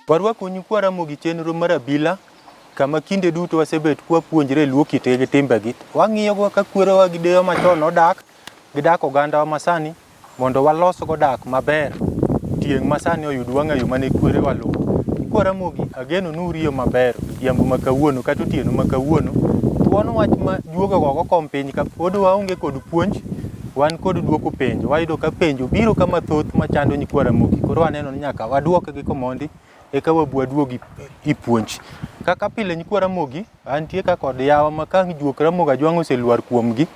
Warwa kunyu kwara mogi chenro mar Abila kama kinde duto wasebet kwa puonjre luo kitege timbegi. Wang'iyo go ka kwero gi deyo machon odak gidak oganda wa masani mondo walos go dak maber. Tieng masani oyud wang'ayo mane kwere waluwo. Kwara mogi ageno nuriyo maber yambu makawuono kata otieno makawuono. Tuono wach ma juogo gogo kom piny ka pod waonge kod puonj wan kod duoko penjo. Wayudo ka penjo biro kama thoth machando nyikwara mogi. Koro aneno ni nyaka waduok gi komondi eka wabuaduogi ipuonj. Kaka pile nyikwara mogi antie ka kod yawa makang juok ramoga jwang oseluar kuomgi.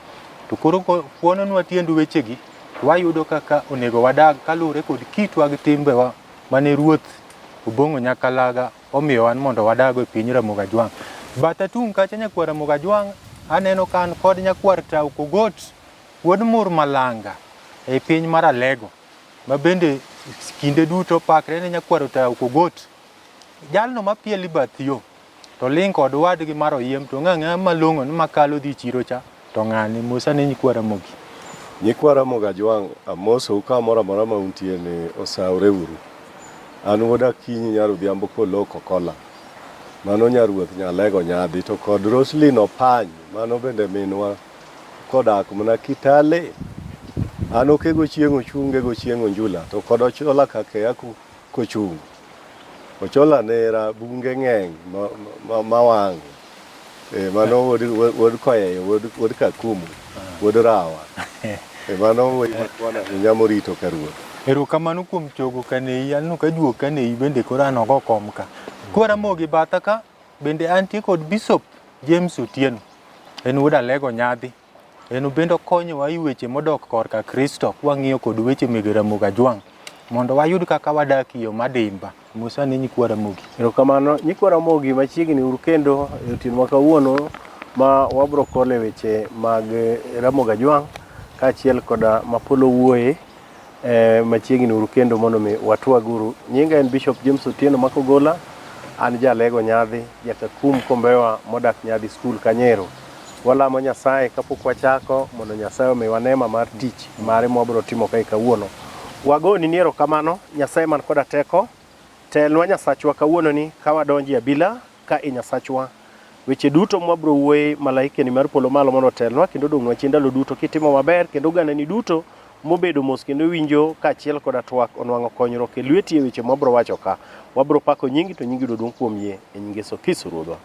To koro kuono nwa tiendu wechegi wayudo kaka onego wadag kalure kod kitwa gi timbewa mane ruoth Ubongo Nyakalaga omiyo wan mondo wadago e piny Ramoga Jwang. Bata tung kacha nyakwar Ramoga Jwang aneno kan kod nyakwar Tau Kogot wuod Mur Malanga e piny mar Alego ma bende kinde duto pakre ne nyakwar Tau Kogot jalno mapieli bath yo to ling kod wadgi mar Oyiem to ng'ang'a malong'o ni makalo dhi chiro cha to ng'ani Musa ne nyikwara mogi. Nyikwara Ramoga Jwang amoso kamoro amora ma untie ne osaure uru. An woda kinyi nyaro dhiambo koloko kola. Mano nyaruoth Nyalego nyadhi to kod Roslyn Opany mano bende minwa kodak mana Kitale. An okego chieng' ochunge go chieng' onjula to kod Ochola kake aku kochung'. Ochola nera bunge ng'eng mawang'. Mano wod koyeyo wod kakumu wod rawa. Mano wakwana nyamorito karuoth. Erokamano kuom chogo kanei anno ka juok kanei bende koro an ogo kom ka. Kwara mogi batha ka bende antie kod Bishop James Otieno. En wuod Alego nyadhi. En bende okonyowa e weche modok korka Kristo kwang'iyo kod weche meg Ramoga Jwang mondo wayud kaka wadak yo madimba. Musa ne nyikwara mogi. Erokamano nyikwara mogi machiegni uru kendo e otieno ma kawuono ma wabro kole weche mag Ramoga Jwang kaachiel koda mapolo wuoye machiegni uru kendo mondo mi watwaguru. Nyinga en Bishop James Otieno Makogola. An Jalego nyadhi jakakum Kombewa modak nyadhi skul Kanyero. Walamo Nyasaye kapok wachako mondo Nyasaye omiwa neema mar tich mare mwabro timo kae kawuono. Wagoni ni erokamano Nyasaye man koda teko. Telwa Nyasachwa kawuono ni ka wadonji Abila ka Nyasachwa. Weche duto mwabro wuoye malaike ni mar polo malo mondo telwa kendo dong'wa chien ndalo duto kitimo maber kendo gana ni duto mobedo mos kendo winjo kaachiel koda twak onwang'o konyruok e lweti e weche mwabro wacho ka. Wabro pako nyingi to nyingi dodong' kuom yie e nyinge Yesu Kristo Ruodhwa.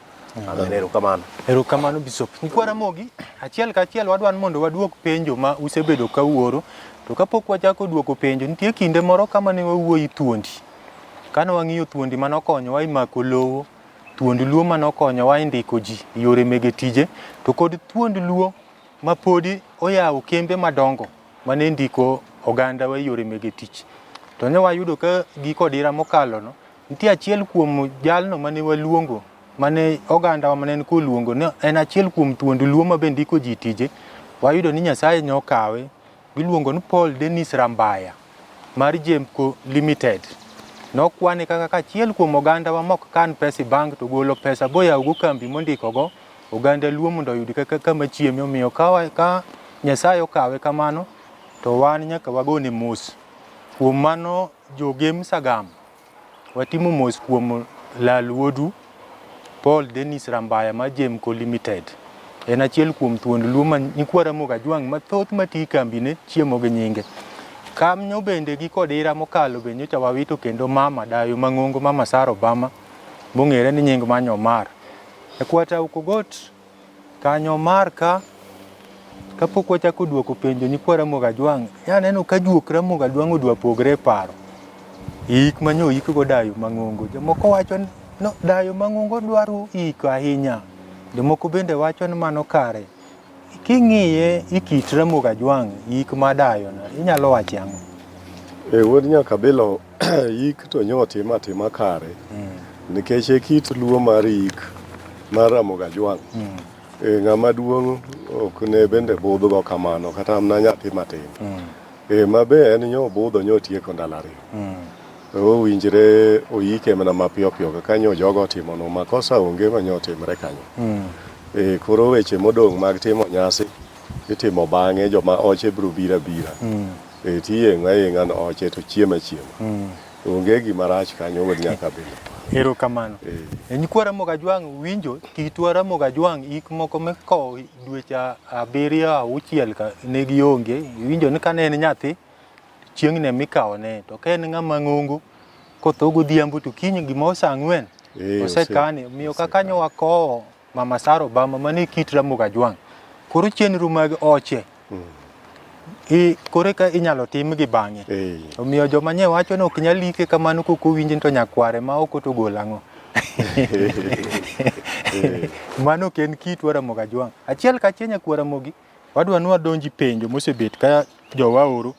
Amen. Erokamano. Erokamano Bishop. Nyikwara mogi achiel kachiel wadwan mondo waduok penjo ma usebedo ka uoro. To kapok wachako duoko penjo nitie kinde moro kama ne wawuoyi thuondi. Kane wang'iyo thuondi manokonyowa e mako lowo, thuond luo manokonyowa e ndiko ji yore mege tije, to kod thuond luo mapodi oyawo kembe madongo mane ndiko oganda wa yore mege tich. To ne wayudo ka giko dira mokalo no nitie achiel kuom jalno mane waluongo mane oganda wa mane ko luongo ne en achiel kuom thuond luo ma be ndiko ji tije. Wayudo ni Nyasaye nyokawe giluongo ni Paul Dennis Rambaya mar Jemco Limited. Nokwane kaka achiel kuom oganda wa mok kan pesa bank to golo pesa boyawo go kambi mondiko go oganda luo mondo oyud kaka kama chiemo omiyo ka Nyasaye okawe kamano to wan nyaka wagone mos. Kuom mano jogem Sagam watimo mos kuom lal wuodu Paul Dennis Rambaya mar Jemco Limited. En achiel kuom thuond luo ma nyikwara Ramoga Jwang mathoth mati kambine chiemo gi nyinge. Kamnyo bende giko dira mokalo be nyocha wawito kendo mama dayo mang'ongo mama Sara Obama mong'ere ni nying ma Nyomar. E kwa Tau Kogot ka Nyomar ka kapok wachako duoko penjo nyikwara Ramoga Jwang yaneno ka juok Ramoga Jwang odwa pogre paro. Ik manyo ik go dayo mang'ongo. Jomoko wacho no dayo mang'ongo dwaro ik ahinya. Jomoko bende wacho ni mano kare. King'iye ikit Ramoga Jwang ik madayo na inyalo wacho ang'o? wuod nyaka bilo yik to nyoti matima kare nikech kit luo mar yik mar Ramogi Jwang ng'ama duong' ok ne bende budhgo kamano kata mana nyathi matin mabe en nyo budho nyotieko ndalari owinjre oyike mana mapiyo piyo kaka nyo jogo timo no makosa onge ma nyo timre kanyo koro weche modong' mag timo nyasi itimo bang'e joma oche biro bira tiyeng'a yeng'a no oche to chiema onge gima rach kanyo wuod nyaka bilo. Erokamano. Nyikwa Ramogi Jwang winjo kitwa Ramogi Jwang ik moko meko dweche 7-6 ka ne gionge winjo ni kane en nyathi chieng' ne mikawone to ka en ng'ama ng'ongo kotho godhiambo to kiny gima osang'wen osekane miyo kaka nyo wakowo Mama Sara Obama mane kit Ramogi Jwang koro chenro mag oche kore ka inyalo tim gi bang'e omiyo joma nye wacho ni ok nyal like kamano koko winji to nyakware ma ok otogol ang'o mano ken kitwa Ramogi Jwang achiel kachiel nyakwa Ramogi wadwa ni wadonji penjo mosebet ka jowa oro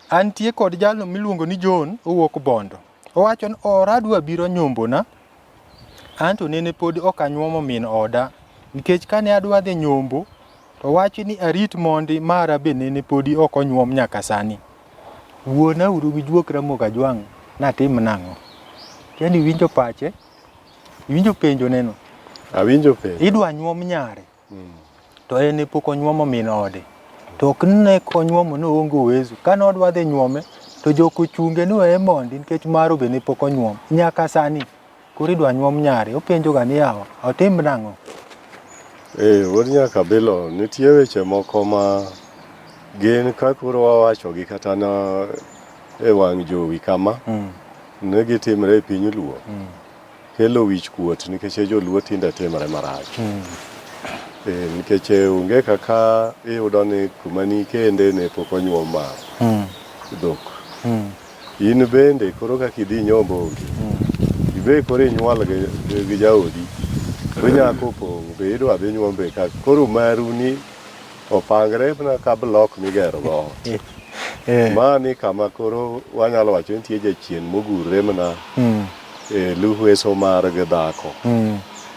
antie kod jalno miluongo ni John owuok Bondo owacho ni oradwa biro nyombona anto nene pod ok anyuomo min oda nikech kane adwa dhi nyombo to wachi ni arit mondi mara be nene podi ok onyuom nyaka sani wuona uru gi juok Ramogi Jwang natim nang'o yani winjo pache winjo penjo neno awinjo penjo idwa nyuom nyare to ene pok onyuomo min ode to ok ne konyuomo no ongo wezu kane odwa dhi nyuome to joko chunge no mondi nikech maro be ne pok onyuom nyaka sani koro idwa nyuom nyare openjo ga ni yawa otim nang'o. Wuod nyaka bilo nitie weche moko ma gin ka koro wawachogi kata na wang' jowi kama ne gitimre e piny luo kelo wich kuot nikech joluo tinde timre marach nikech onge kaka iyudo ni kuma ni kende ne pok onyuom mar dhok in bende koro kaka idhi nyombo ibe koro inyuol gi jaodi nyako pong' be idwa dhi nyuombe ka koro maru ni opangre na ka blok migero go mani kama koro wanyalo wacho nitie jachien mogurre mana luhweso mar dhako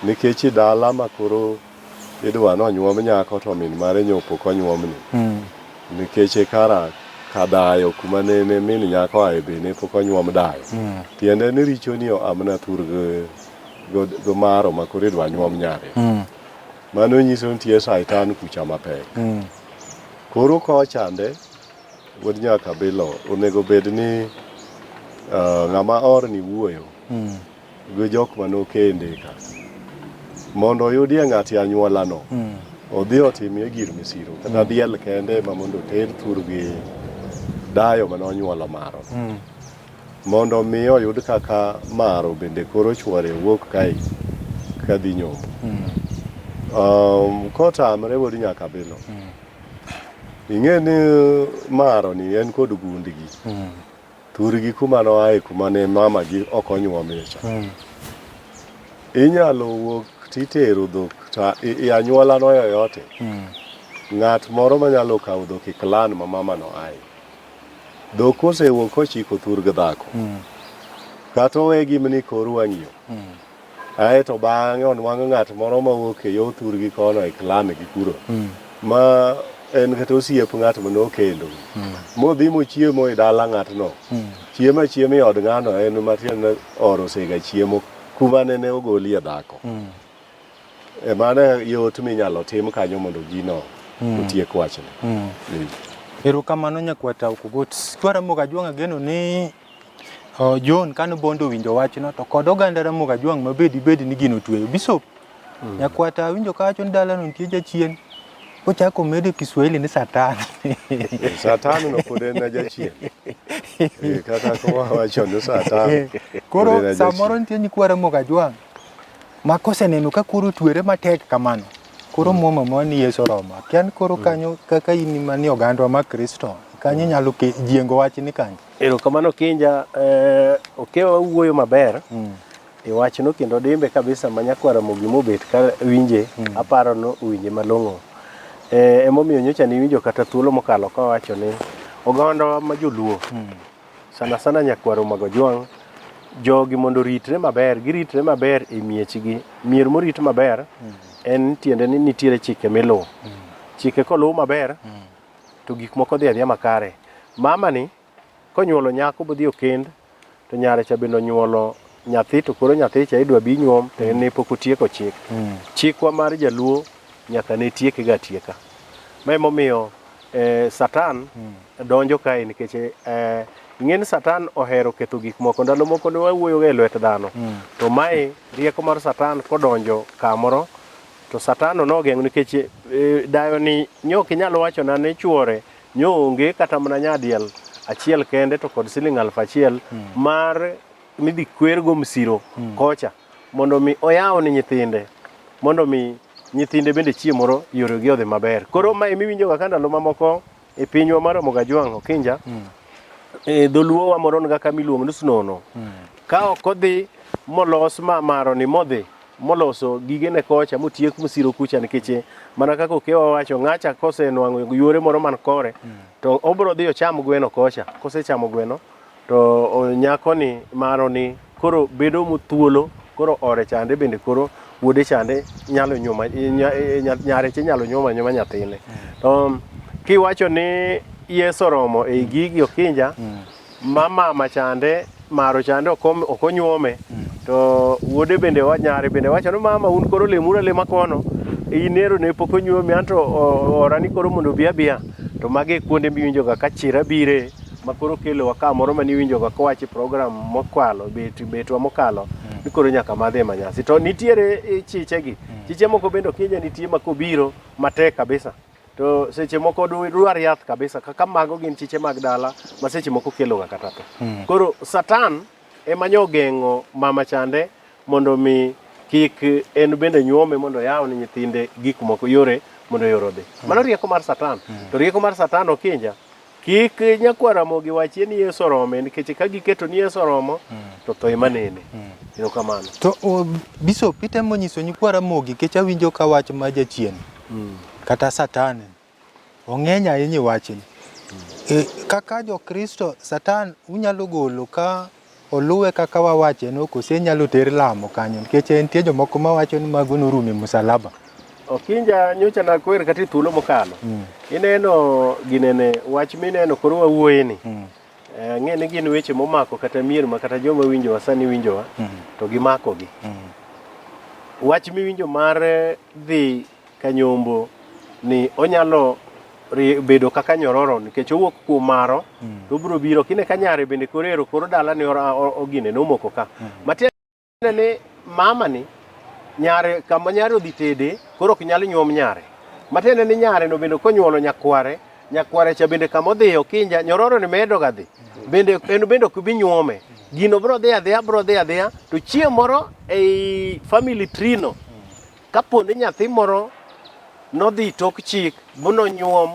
nikech dala ma koro idwa no nyuom nyako to min mare nyopo konyuomni nikech kara kadayo kuma nene min nyako ae be ne pok onyuom dayo tiende ni richo ni amna thurgo go maro ma koro idwa nyuom nyare mano nyiso nitie saitan kucha mapek koro kochande wuod nyaka bilo onego bed ni ng'ama orni wuoyo gi jok manokende ka mondo oyudie ng'ati anyuolano odhi otimie gir misiro kata diel kende ma mondo oter thurgi dayo manonyuolo maro mondo mi oyud kaka maro bende koro chwore wuok kae kadhi nyombo kotamre wuod nyaka bilo ing'e ni maro ni en kod gundgi thurgi kuma noae kuma ne mama gi ok onyuomie cha inyalo wuok titero dhok ta anyuola no yoyote ng'at moro manyalo kawo dhok e klan ma mama no ae dhok kosewuok kochiko thurg dhako kata owe gimni koro wang'iyo aeto bang'e onwang'o ng'at moro mawuok e yo thurgi kono e klan gi kuro ma en kata osiep ng'at manokendo modhi mochiemo e dala ng'atno chiemo e od ng'ano en matiende oro sega chiemo kuma nene ogolie dhako mano yot minyalo tim kanyo mondo gino otiek wachne. Erokamano nyakwata ukugot kwa Ramogi Jwang ageno ni John kano Bondo winjo wachno to kod oganda Ramogi Jwang mabedi ni gino tweyo Bishop nyakwata winjo kacho ni dala no nitie jachien ochako mede Kiswahili ni Satan Satan no pod en jachien kata ko wacho ni Satan koro samoro nitie nyikwa Ramogi Jwang makoseneno ka koro twere matek kamano koro moma mani Yesu Roma kian koro kanyo kaka ini mani ogandwa ma Kristo kanyo nyalo jiengo wach ni kanyo. Erokamano Kinja okewa wuoyo maber e wachno kendo dimbe kabisa manyakwa Ramogi mobet ka winje aparo no winje malong'o emomiyo nyocha ni winjo kata thuolo mokalo ka wacho ni oganda ma joluo sana sana nyakwaro mag ojwang' jogi mondo ritre maber, giritre maber e miechgi. Mier morit maber en tiende ni nitiere chike miluwo. Chike koluw maber to gik moko dhi adhiya makare. Mama ni konyuolo nyako bodhi okend to nyare cha bendo nyuolo nyathi to koro nyathi cha idwa bi nyuom to ne pok otieko chik. Chikwa mar Jaluo nyaka ne tieke ga tieka. Ma emomiyo Satan donjo kae nikech ing'eni Satan ohero ketho gik moko. Ndalo moko ne wawuoyo e lwet dhano. To mae rieko mar Satan kodonjo kamoro to Satan nogeng'o nikech dayo ni nyok inyalo wacho na ne chuore nyo onge kata mana nyadiel achiel kende to kod siling 1,000 mar midhi kwergo msiro kocha mondo mi oyaw ni nyithinde mondo mi nyithinde bende chiemoro yoregi odhi maber. Koro ma imiwinjo ga ndalo mamoko e pinywa mar Mogajwang' Okinja dholuo wa moro kaka miluongo ni Snono ka ok odhi molos maro ni modhi moloso gigene kocha motiek msiro kucha nikech mana kaka okewa wacho ng'acha kosenwang'o yore moro man kore to obro dhi ocham gweno kocha. Kosechamo gweno to nyako ni maro ni koro bedo muthuolo koro ore chande bende koro wuode chande nyalo nyuma nyare che nyalo nyuma nyathine. To kiwacho ni Yeso romo e gigi Okinja mama machande maro chande ok onyuome to wuode bende nyare bende wacho ni mama un koro lemura lema kono inero ne pok onyuomi anto orani koro mondo bi abiya. To mage kuonde miwinjoga ka chira bire makoro kelowa kamoro mani winjoga kowachi program mokwalo betwa mokalo ni koro nyaka madhe manyasi. To nitiere chichegi chiche moko bende Okinja nitie makobiro matek kabisa to seche moko dwar yath kabisa kaka mago gin chiche mag dala ma seche moko keloga kata to. Koro Satan ema nyogeng'o mama chande mondo mi kik en bende nyuome mondo yaw ni nyithinde gik moko yore mondo yoro dhi. Mano rieko mar Satan. To rieko mar Satan Okinja kik nyakwara mogi wachie ni Yeso rome nikech ka giketo ni Yeso romo to tho ema nene. Kamano. To Bishop itemo nyiso nyikwara mogi kech awinjo ka wach ma jachien kata Satan ong'eny ahinya wachni. Kaka jo Kristo Satan unyalo golo ka oluwe kaka wawache no kose nyalo ter lamo kanyo nikech nitie jomoko mawacho ni mago norume musalaba. Okinja nyocha na kwer kati thuolo mokalo. Ineno ginene wach mineno koro wawuoye ni. Ng'eni gin weche momako kata mier ma kata joma winjowa sani winjowa to gimako gi. Wach miwinjo mar dhi kanyombo ni onyalo bedo kaka nyororo nikech owuok kuom maro to biro biro kine kanyare bende korero koro dala ni ogine nomoko ka. Matiende ni mama ni nyare kama nyare odhi tede koro ok nyal nyuom nyare. Matiende ni nyare no bende konyuolo nyakware cha bende kama odhi Okinja nyororo ni medo ga dhi bende en bende ok bi nyuome. Gino bro dhi adhiya to chieng' moro ei family tree no kaponde nyathi moro nodhi tok chik buno nyuom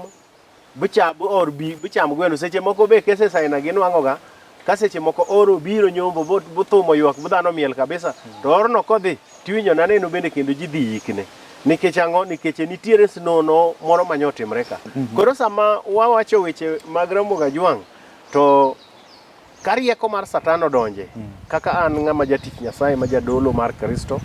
bicham gweno seche moko be kese saina ginwang'oga ka seche moko oro biro nyombo buthumo ywak budhano miel kabisa to orno kodhi tiwinjo naneno bende kendo ji dhi yikne nikech ang'o nikech nitiere Snono moro manyotimre ka. Koro sama wawacho weche mag Mogajwang' to karieko mar Satan odonje kaka an ng'ama jatich Nyasaye ma jadolo mar Kristo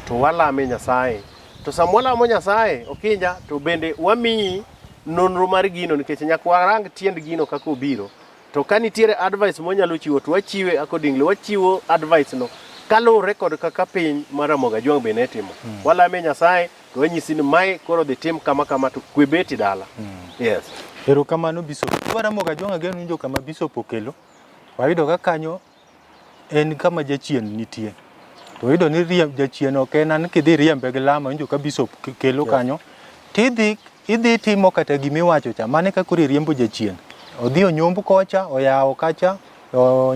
to walame Nyasaye. To sama walamo Nyasaye Okinja to bende wamiyi nonro mar gino nikech nyaka warang tiend gino kaka obiro. To ka nitiere advice monyalo chiwo to wachiwe accordingly, wachiwo advice no kaluwore kod kaka piny mar Mogajwang' be ne timo. Walame Nyasaye to wanyisi ni mae koro dhi tim kama to kwe beti dala. Yes. Erokamano Bishop. Kwara Mogajwang' ageno winjo kama Bishop okelo. Wayudo ka kanyo en kama jachien nitie. To yudo ni jachien ok en an kidhi riembe gi lamo winjo ka Bishop kelo kanyo. Tidhi timo kata gimiwacho cha mane ka kuri riembo jachien. Odhi onyombo kocha, oyawo kacha,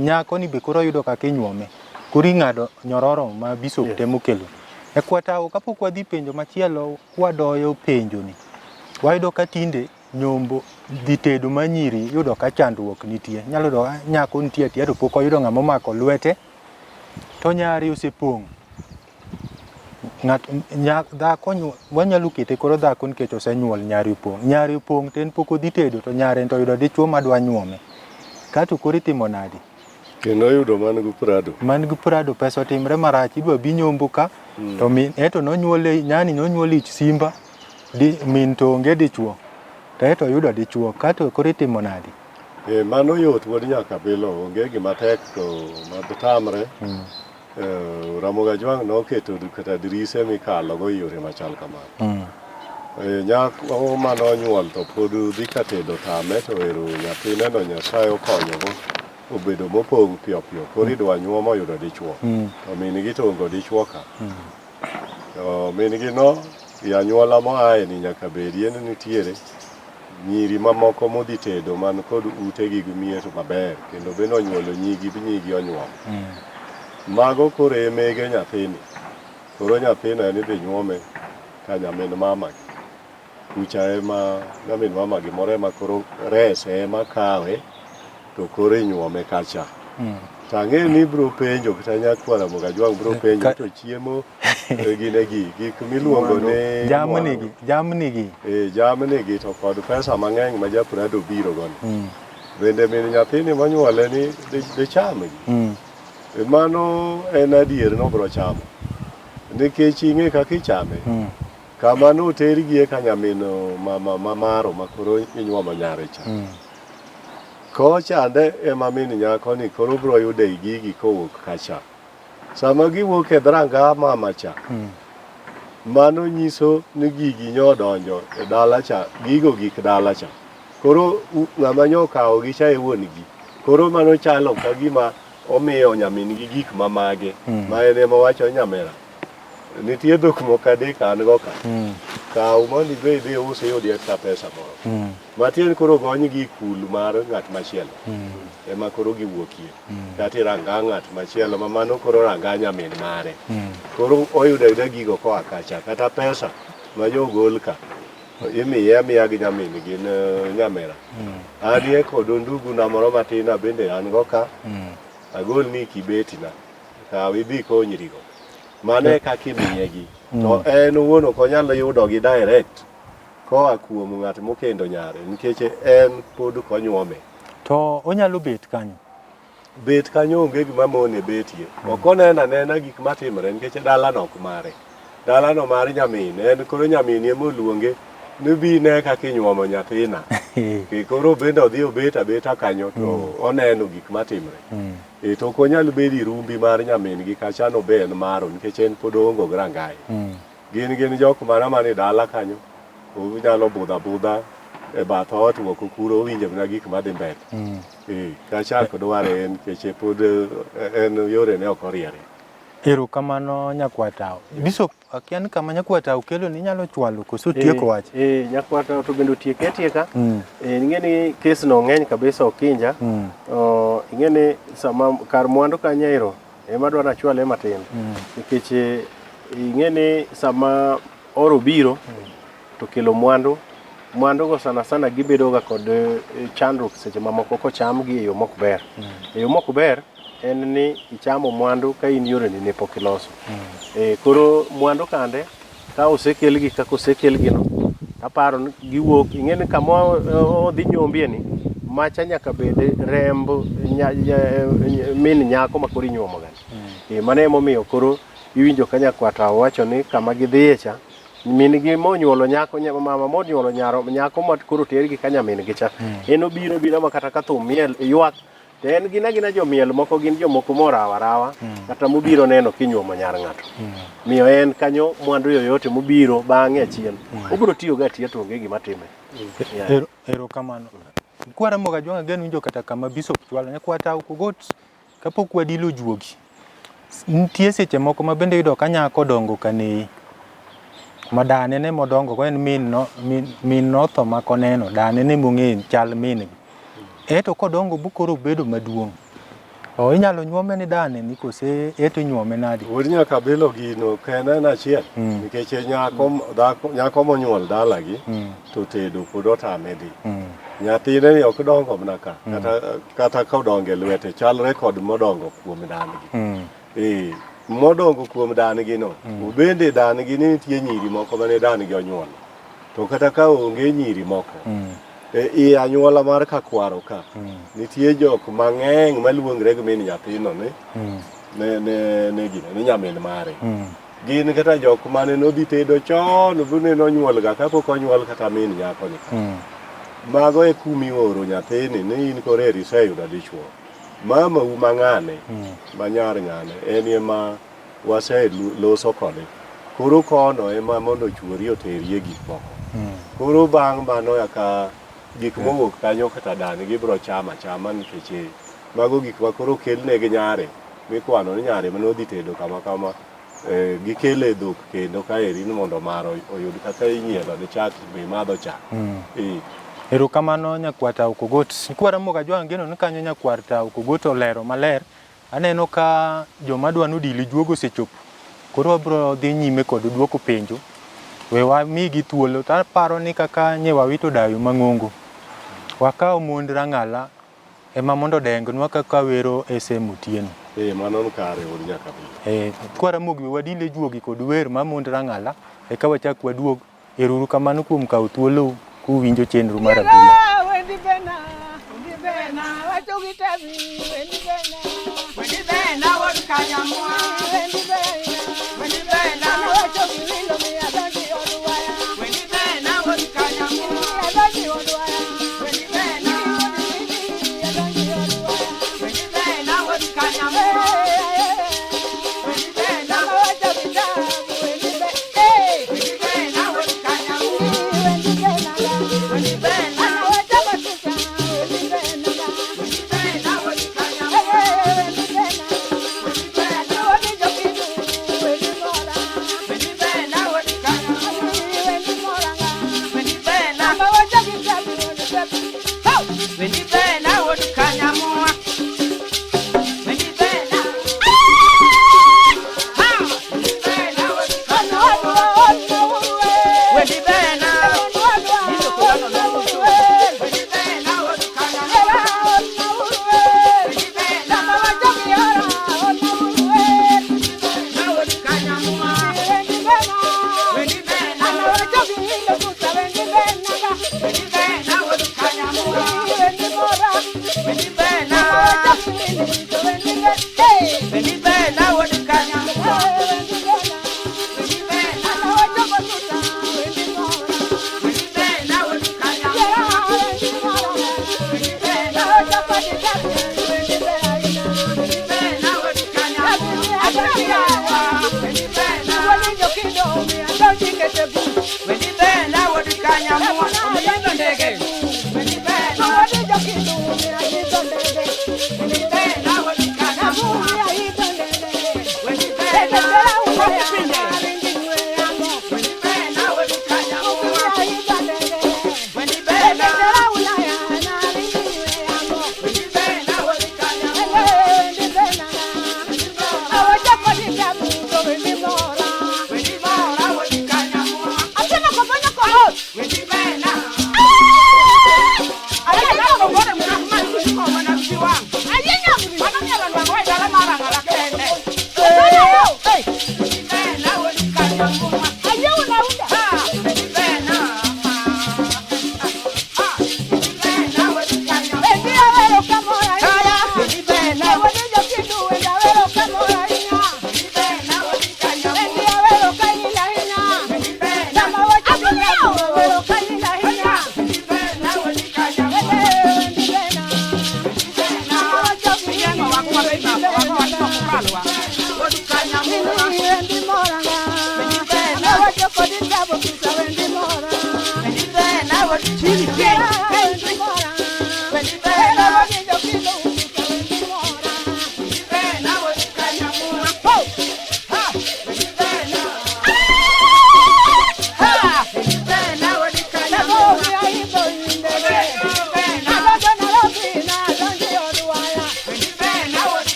nyako ni be koro yudo kaka inyuome. Kuri ng'ado nyororo ma Bishop temo kelo. E kwatawo kapok wadhi penjo machielo kwadoyo penjo ni. Wayudo ka tinde nyombo dhi tedo manyiri yudo ka chandruok nitie. Nyalo do nyako nitie atia to pok oyudo ng'ama omako lwete. To nyari osepong'. Dhako wanyalo kete koro dhako nikech osenyuol nyari opong'. Nyari opong' to en pok odhi tedo to nyare to yudo dichuo madwa nyuome. kato koro itimo nadi. Kendo yudo man gu prado pesa otimre marach idwa bi nyombo ka to min eto nonyuole nyani nonyuole ich simba di min to onge dichuo to eto yudo dichuo kato koro itimo nadi. Mano yot wuod nyaka bilo onge gima tek to matamre. Ramoga Jwang noketo kata dirise mikalo go yore machal kamano. Nyako manonyuol to pod dhi katedo tame to ero nyathine no Nyasaye okonyogo obedo mopong' piyo piyo koro idwa nyuom oyudo dichuo to min-gi to ongo dichuo ka. To min-gi no anyuola moaye ni nyaka bedie ni nitiere nyiri mamoko modhi tedo man kod utegi gi mieto maber kendo bende onyuolo nyigi bi nyigi onyuom. Mago koro emege nyathini. Koro nyathino en idhi nyuome ka nyamin mama kucha ema nyamin mama gimoro ema koro rese ema kawe to koro inyuome kacha. Tang'e ni bro penjo kata nyakwara Ramoga Jwang bro penjo to chiemo gik miluongo ne jamnigi jamnigi to kod pesa mang'eny ma japrado biro gono. Bende min nyathini monyuole ni dichamgi. Mano en adier nobro chamo nikech ing'e kaka ichame. Kama notergie ka nyamino maro makoro inyuomo nyare cha. Kochande ema min nyako ni koro bro yude gigi kowuok kacha. Sama giwuok e dhranga mama cha, mano nyiso ni gigi nyodonjo e dala cha, gigo gik dala cha. Koro ng'ama nyokawo gi cha e wuongi. Koro mano chalo ka gima omiyo nyamin gi gik mamage ma en ema wacho nyamera. Nitie dhok moko adek an go ka. Kaw mondo ibed iusi yudi extra pesa moro. Matin koro gony gi kul mar ng'at machielo. Ema koro giwuokie. Kati ranga ng'at machielo ma mano koro ranga nyamin mare. Koro oyudo gigo koa kacha kata pesa ma jo gol ka. Imiye amiya gi nyamin gin nyamera. Anie kod ndugu na moro matin bende an go ka. Agol ni kibetina. Kaw idhi konyrigo. Mane kaka imiyegi. To en wuono konyalo yudo gi direct koa kuom ng'at mokendo nyare nikech en pod konyuome. To onyalo bet kanyo. Bet kanyo onge gima mone betie. Ok oneno anena gik matimore nikech dalano ok mare. Dalano mar nyamin. En koro nyamin ema oluonge ni bi ne kaka inyuomo nyathina. Koro bende odhi obet abeta kanyo to oneno gik matimore. To ok onyal bedo rumbi mar nyamin gi kacha no be en maro nikech en pod ongo gi rangaye. Gin jok mana mani dala kanyo. Onyalo budha e bath ot wuoko kuro owinjo mana gik madhi mbele. Kacha kod ware en nikech pod en yore ne ok oriere. Ero kamano nyakwatao. Bishop akian kama nyakwatao kelo ni nyalo chwalo koso tieko wach. Nyakwatao to bendo tieka. Ing'eni kes no ng'eny kabisa okinja. Ing'eni sama kar mwandu kanyairo ema dwa na chwale matin. Nikech ing'eni sama oro biro to kelo mwandu go sana gibedo ga kod chandruok seche mamoko kochamgi e yo mok ber. E yo mok ber en ni ichamo mwandu ka in yore ni pok iloso. Koro mwandu kande ka osekelgi kaka osekelgi no aparo ni giwuok ing'eni kama odhi nyombie ni macha nyaka bed remb min nyako ma koro inyuomo ga. Mano emomiyo koro iwinjo ka nyakwatao wacho ni kama gidhiye cha min gi monyuolo nyako mama monyuolo nyako ma koro tergi ka nyamin gi cha. En obiro ma kata ka thum miel ywak to en gina jomiel moko gin jomoko morawa kata mobiro neno kinyuomo nyar ng'ato. Miyo en kanyo mwandu yoyote mobiro bang'e achiel obiro tiyo ga tiyo to onge gima time. Ero kamano. Kwa Ramoga Jwang again winjo kata kama Bishop chwalo nyakwatao kogot kapok wadilo juogi. Nitie seche moko ma bende yudo ka nyako dongo kane madane ne modongo ko en min no tho makoneno dane ne mong'e chal min. Eto kodongo bukoro bedo maduong'. Inyalo nyuome ni dane ni kose eto nyuome nadi. Wuod nyaka bilo gino kenen achiel nikech nyako monyuol dalagi to tedo pod otame dhi. Nyathine ni ok dongo mana ka kata kodongo e lwete chalre kod modongo kuom dangi. Modongo kuom dangi no. Bende dangi ni nitie nyiri moko mane dangi onyuolo. To kata ka onge nyiri moko I anyuola mar Kakwaro ka nitie jok mang'eny maluongre gi min nyathino ne gino ni nyamin mare. Gin kata jok mane nodhi tedo chon bune nonyuol ga kapok onyuol kata min nyako ni. Mago e kumi oro nyathini ni in kore riseyudo dichuo. Mama u mang'ane manyar ng'ane en ema wase loso kode. Koro kono ema mondo chuori oterie gik moko. Koro bang' mano yaka gik mowuok kanyo kata dani gibro chama nikech mago gik ma koro kelnegi nyare mikwano ni nyare manodhi tedo kama gikele dhok kendo kaeri ni mondo maro oyud kaka inyielo ni chak be madho chak. Erokamano nyakwata Ukogot. Nkwara moga jwang geno ni kanyo nyakwarta Ukogot olero maler. Aneno ka joma dwa nodili juogo sechopo. Koro wabro dhi nyime kod duoko penjo. We wamigi thuolo taparo ni kaka nyewa wito dayo mang'ongo. Wakao mond rang'ala ema mondo dengonwa kaka wero SM Otieno. Mano kare od nyaka bi. Kwara mogi wadile juogi kod wer ma mond rang'ala eka wachak waduog. Eruru kamano kuom kawo thuolo kuwinjo chenro mar Abila. Wendi bena wachogi tabi wendi bena wad kanyamwa wendi bena wachogi lindo mi adonji odwaya wendi bena wad kanyamwa adonji odwaya wendi bena adonji odwaya wendi bena wad kanyamwa wendi bena wachogi tabi wendi bena wad kanyamwa wendi bena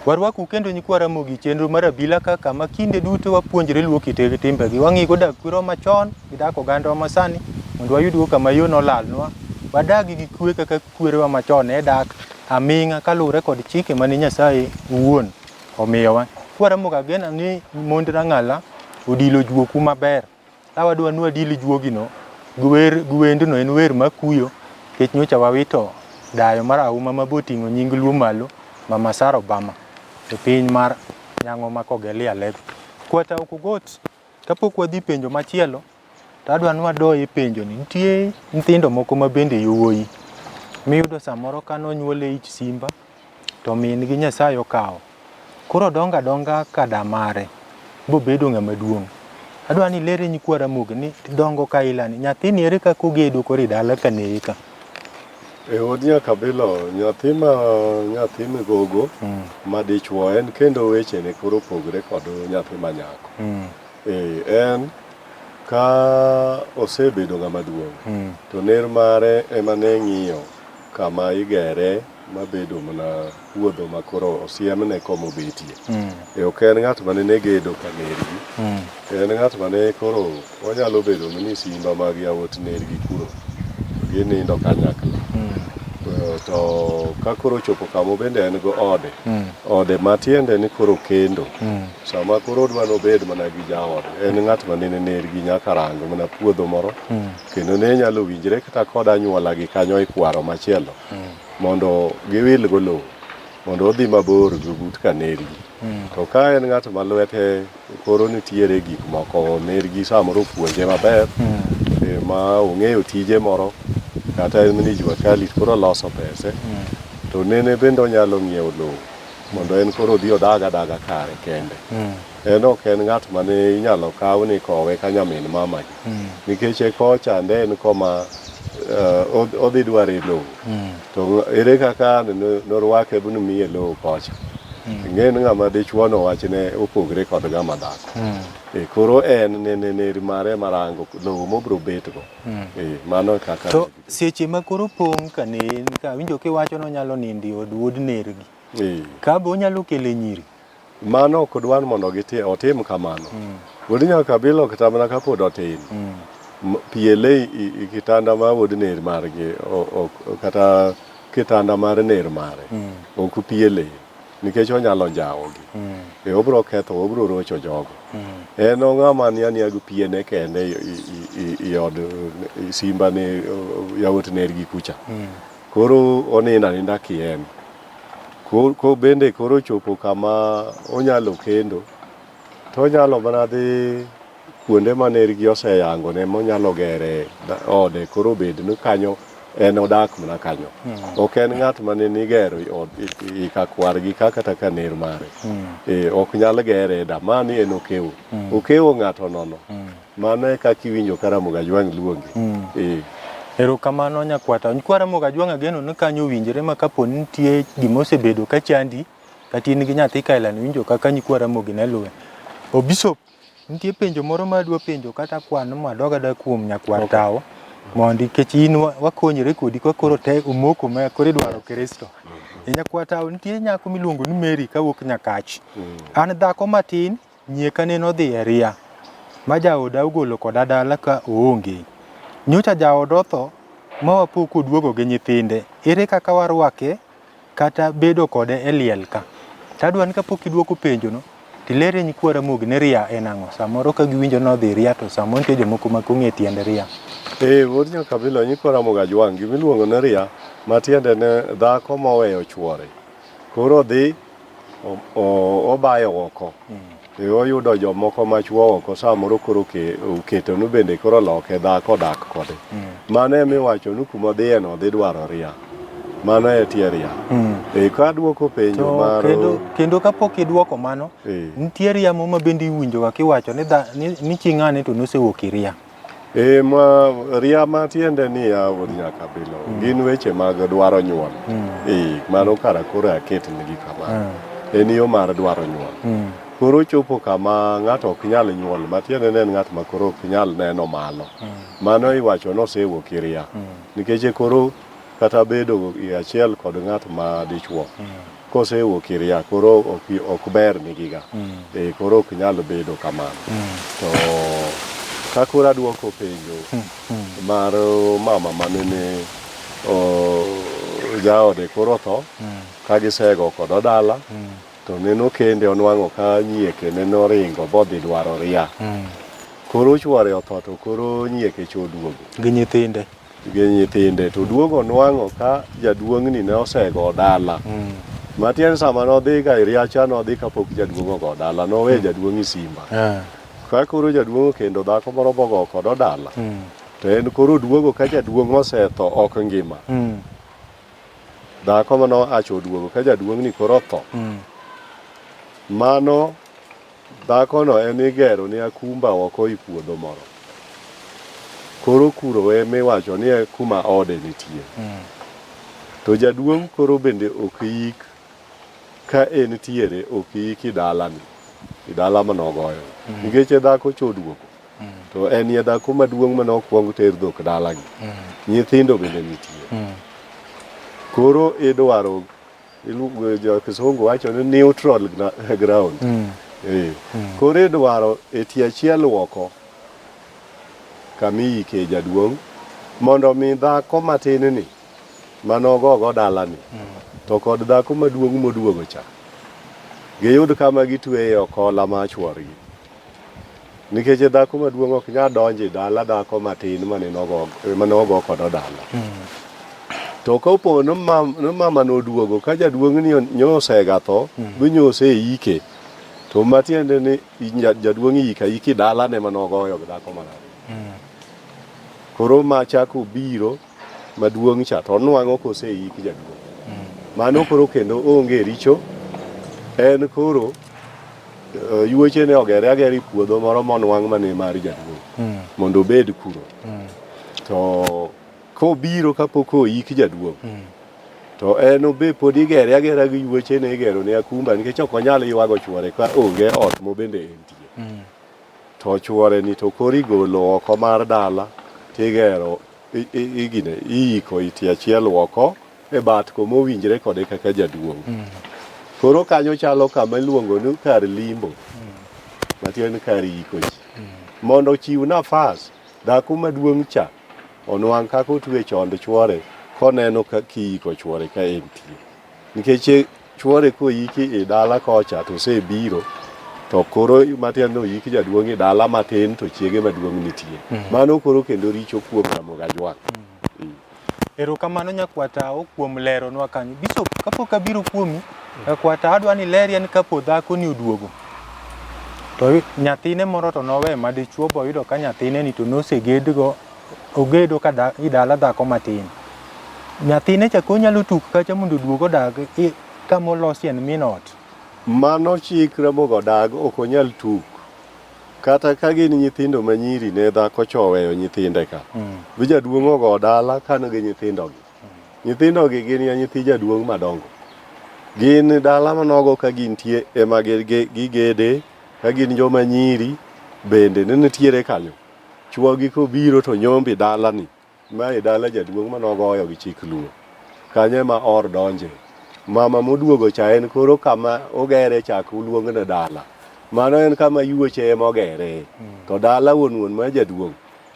Warwaku kendo nyikwa Ramogi chenro mar Abila kaka ma kinde duto wapuonjre luwo kitegi timbegi. Wang'igo dak kwiro machon gi dak oganda masani mondo wayudgo kama yo nolalnwa. Wadagi gi kwe kaka kwerewa machon ne dak aming'a kaluwore kod chike mane Nyasaye owuon omiyowa. Kwa Ramogi ageno ni mond Rang'ala odilo juoku maber. Wadwa ni wadil juogino gwendno en wer makuyo kech nyocha wawito dayo mar auma maboting'o nying luo malo Mama Sara Obama e piny mar Nyang'o ma Kogelia Lek. Kwata okugot kapok wadhi penjo machielo to adwa ni wadoye penjo ni. Nitie nyithindo moko ma bende yowuoyi miyudo samoro kanonyuole ich simba to min gi Nyasaye okawo. Koro donga kada mare bobedo ng'ama duong'. Adwa ni lere nyikwa Ramogi ni dongo ka ilani nyathini ere kaka ogedo kori dala kaneye ka. Od nyakabilo nyathi migogo madichuo en kendo weche ne koro pogre kod nyathi manyako. En ka osebedo ng'ama duong' to ner mare ema ne ng'iyo kama igere mabedo mana puodho makoro osiemne komobetie. Ok en ng'at mane ne gedo ka nergi. En ng'at mane koro onyalo bedo ni simba mag yawuot nergi kuro ginindo kanyakla. To ka koro chopo kamo bende en go ode matiende ni koro kendo. Sama koro dwa nobed mana gi jaode, en ng'at manene nergi nyaka rango mana puodho moro kendo ne nyalo winjre kata kod anyuola gi kanyo ikwaro machielo mondo giwil go lowo mondo odhi mabor gi but ka nergi. To ka en ng'at ma lwete koro nitiere gik moko nergi samoro puonje maber ma ong'eyo tije moro kata en ni jua kali koro loso pese to nene bende onyalo ng'iewo lowo mondo en koro dhi odaga kare kende. En ok en ng'at mane inyalo kaw ni kowe ka nyamin mama nikech kocha en koma odhi dware lowo to ere kaka norwake bunu miye lowo kocha. Ng'en ng'ama dichuo no wachne opogre kod ng'ama dhako. Koro en ner mare marango lowo mobro betgo. Mano kaka to seche ma koro pong' ka winjo kiwacho no nyalo nindi od nergi. Ka bo nyalo kele nyiri. Mano ok dwan mondo otim kamano. Wuod Nyakabilo kata mana kapod otin. Piele i kitanda ma wuod ner margi kata kitanda mar ner mare. Ok piele nikech onyalo jawogi. Obro ketho, obro rocho jogo. En ng'ama niya gu piene kende i od simba ne yawuot nergi kucha. Koro oninda kien. Ko bende koro chopo kama onyalo kendo to onyalo mana dhi kuonde ma nergi oseyango ne monyalo gere ode koro bed ni kanyo en odak mana kanyo. Ok en ng'at mane nigero i kakwargi kata ka ner mare. Ok nyal gere da mani en okewo ng'ato nono. Mano e kaka iwinjo ka Ramogi Ajwang' luongi. Erokamano nyakwata. Nyikwa Ramogi Ajwang' ageno ni kanyo winjre ma kapo nitie gimosebedo ka chandi kata in gi nyathi kailani winjo kaka nyikwa Ramogi ne luwe. Obisop nitie penjo moro ma adwa penjo kata kwano ma doga kuom nyakwar tawo mondi kech in wakonyre kodi ka koro te umoko ma koro idwaro Kristo. Nyakwar tawo nitie nyako miluongo ni Mary kawuok Nyakach. An dhako matin nyieka ne nodhi e ria ma jaoda ogolo koda dala ka oonge. Nyocha jaoda otho ma wapo koduogo gi nyithinde. Ere kaka warwake kata bedo kode e liel ka. Tadwa ni kapok iduoko penjo no tilere nyikwa Ramogi ne ria en ang'o. Samoro ka giwinjo nodhi ria to samoro nitie jomoko ma kong'e tiende ria. Wuod Nyakabilo nyikwa Ramogi Ajwang' gimiluongo ne ria matiende ne dhako moweyo chuore. Koro dhi obayo oko. Oyudo jomoko machuo oko samoro koro oketo nu bende koro loke dhako dak kode. Mano emiwacho ni kuma dhiye no dhi dwaro ria. mano e tieria. Ka duoko penjo maro kendo kapok iduoko mano, nitie riamo ma bende iwinjoga kiwacho ni ching'ane to nosewuok iria. Ma ria matiende ni wuod nyaka Abila gin weche mag dwaro nyuol. Mano kara koro aketnegi kama. En yo mar dwaro nyuol. Koro chopo kama ng'ato ok nyal nyuol, matiende ne en ng'at ma koro ok nyal neno malo. Mano iwacho nosewuok iria. Nikech koro kata bedo achiel kod ng'at ma dichuo. Kosewuok iria koro ok ber nigiga. Koro ok nyal bedo kamano. To kakura duoko penjo mar mama manene jaode koro tho kagisego kod dala to neno kende onwang'o ka nyieke neno ringo bodhi dwaro ria. Koro chuore otho to koro nyieke choduogo gi nyithinde to duogo onwang'o ka jaduong'ni ne osego dala. Matiende sama nodhi ga iria cha nodhi kapok jaduong' ogo dala, nowe jaduong' Simba. Ka koro jaduong' kendo dhako moro bogo kod dala, to en koro duogo ka jaduong' osetho ok ngima. Dhako mano acho duogo ka jaduong' ni koro tho. Mano dhakono en igero ni akumba oko i puodho moro. Koro kuro emiwacho ni kuma ode nitie. To jaduong' koro bende ok yik ka en tiere, ok yik i dalani. I dala manogoyo. Nikech dhako choduogo. To en ye dhako maduong' manokwong ter dhok dalagi. Nyithindo bende nitie. Koro idwaro jo kisungu wacho ni neutral ground. Koro idwaro e tie achiel oko kamiyike jaduong' mondo mi dhako matin ni manogogo dalani to kod dhako maduong' moduogo cha giyud kama gitweye okola ma chuorgi. Nikech dhako maduong' ok nyal donjo e dala dhako matin manogo kod dala. To kopo ni mama noduogo ka jaduong' ni nyosega tho binyose ike, to matiende ni jaduong' iki dalane manogoyo dhako manade. Koro machako biro maduong' cha to nwang'o koseiki jaduong'. Mano koro kendo onge richo. En koro yuoche ne ogere agera i puodho moro monwang' mane mar jaduong' mondo obed kuro. To kobiro kapok oiki jaduong' to en obe pod igere agera gi yuoche ne igero ne akumba, nikech ok onyal ywago chuore ka onge ot mobende entie. To chuore ni to koro igolo oko mar dala tigero iiko iti achiel oko e bat komowinjre kode kaka jaduong'. Koro kanyo chalo kama iluongo ni kar limbo. Matiende kar iko ji. Mondo chiw nafas dhako maduong' cha onwang' kaka otwe chond chuore koneno ka kiiko chuore ka entie. Nikech chuore koiki i dala kocha to osebiro to koro matiende oiki jaduong' i dala matin to chiege maduong' nitie. Mano koro kendo richo kuom Ramogi Ajwang'. Erokamano nyakwata kuom leronwa kanyo. Bishop, kapok abiro kuomi, nyakwata adwa ni ler ni kapo dhako ni oduogo. To nyathine moro to nowe madichuo boyudo ka nyathine ni to nosegedgo ogedo ka i dala dhako matin. Nyathine cha konyalo tuk kacha mondo oduogo dag kama olosi en min ot. Mano chik Ramogi odag ok onyal tuk. Kata ka gin nyithindo manyiri ne dhako choweyo nyithinde ka. Bi jaduong' ogo dala kan gi nyithindogi. Nyithindogi gin ya nyithi jaduong' madongo. Gin dala manogo ka gintie ema gigede, ka gin joma nyiri bende nitiere kanyo. Chuogi kobiro to nyombi dalani. Ma e dala jaduong' manogoyo gi chik luo. Kanyo ema or donje. Mama moduogo cha en koro kama ogere chak uluongne dala. Mano en kama yuoche ema ogere. To dala wuon ma jaduong'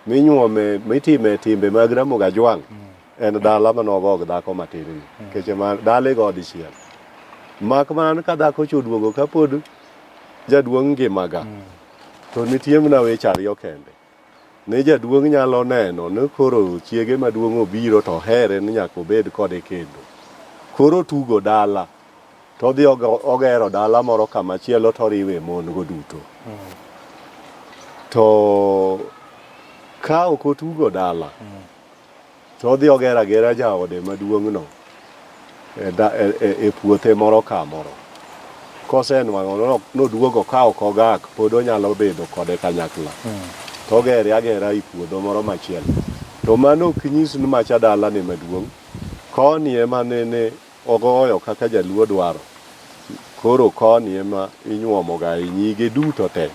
minyuome mitime timbe mag Ramogi Ajwang' en dala manogo dhako matin. Keche dala go dichiel. Mak mana ka dhako choduogo kapod jaduong' ngimaga. To nitie mna weche ariyo kende. Ne jaduong' nyalo neno ni koro chiege maduong' obiro to here ni nyaka obed kode kendo. Koro tugo dala. To odhi ogero dala moro kama chielo to riwe mon go duto. To ka ok otugo dala to odhi ogero agera jaode maduong'no e puothe moro ka moro. Kosenwang'o noduogo ka ok ogak, pod onyalo bedo kode kanyakla. To ogere agera i puodho moro machielo. To mano ok nyis ni macha dalane maduong'. Koni ema nene ogoyo kaka jaluo dwaro. Koro koni ema inyuomoga i nyige duto te.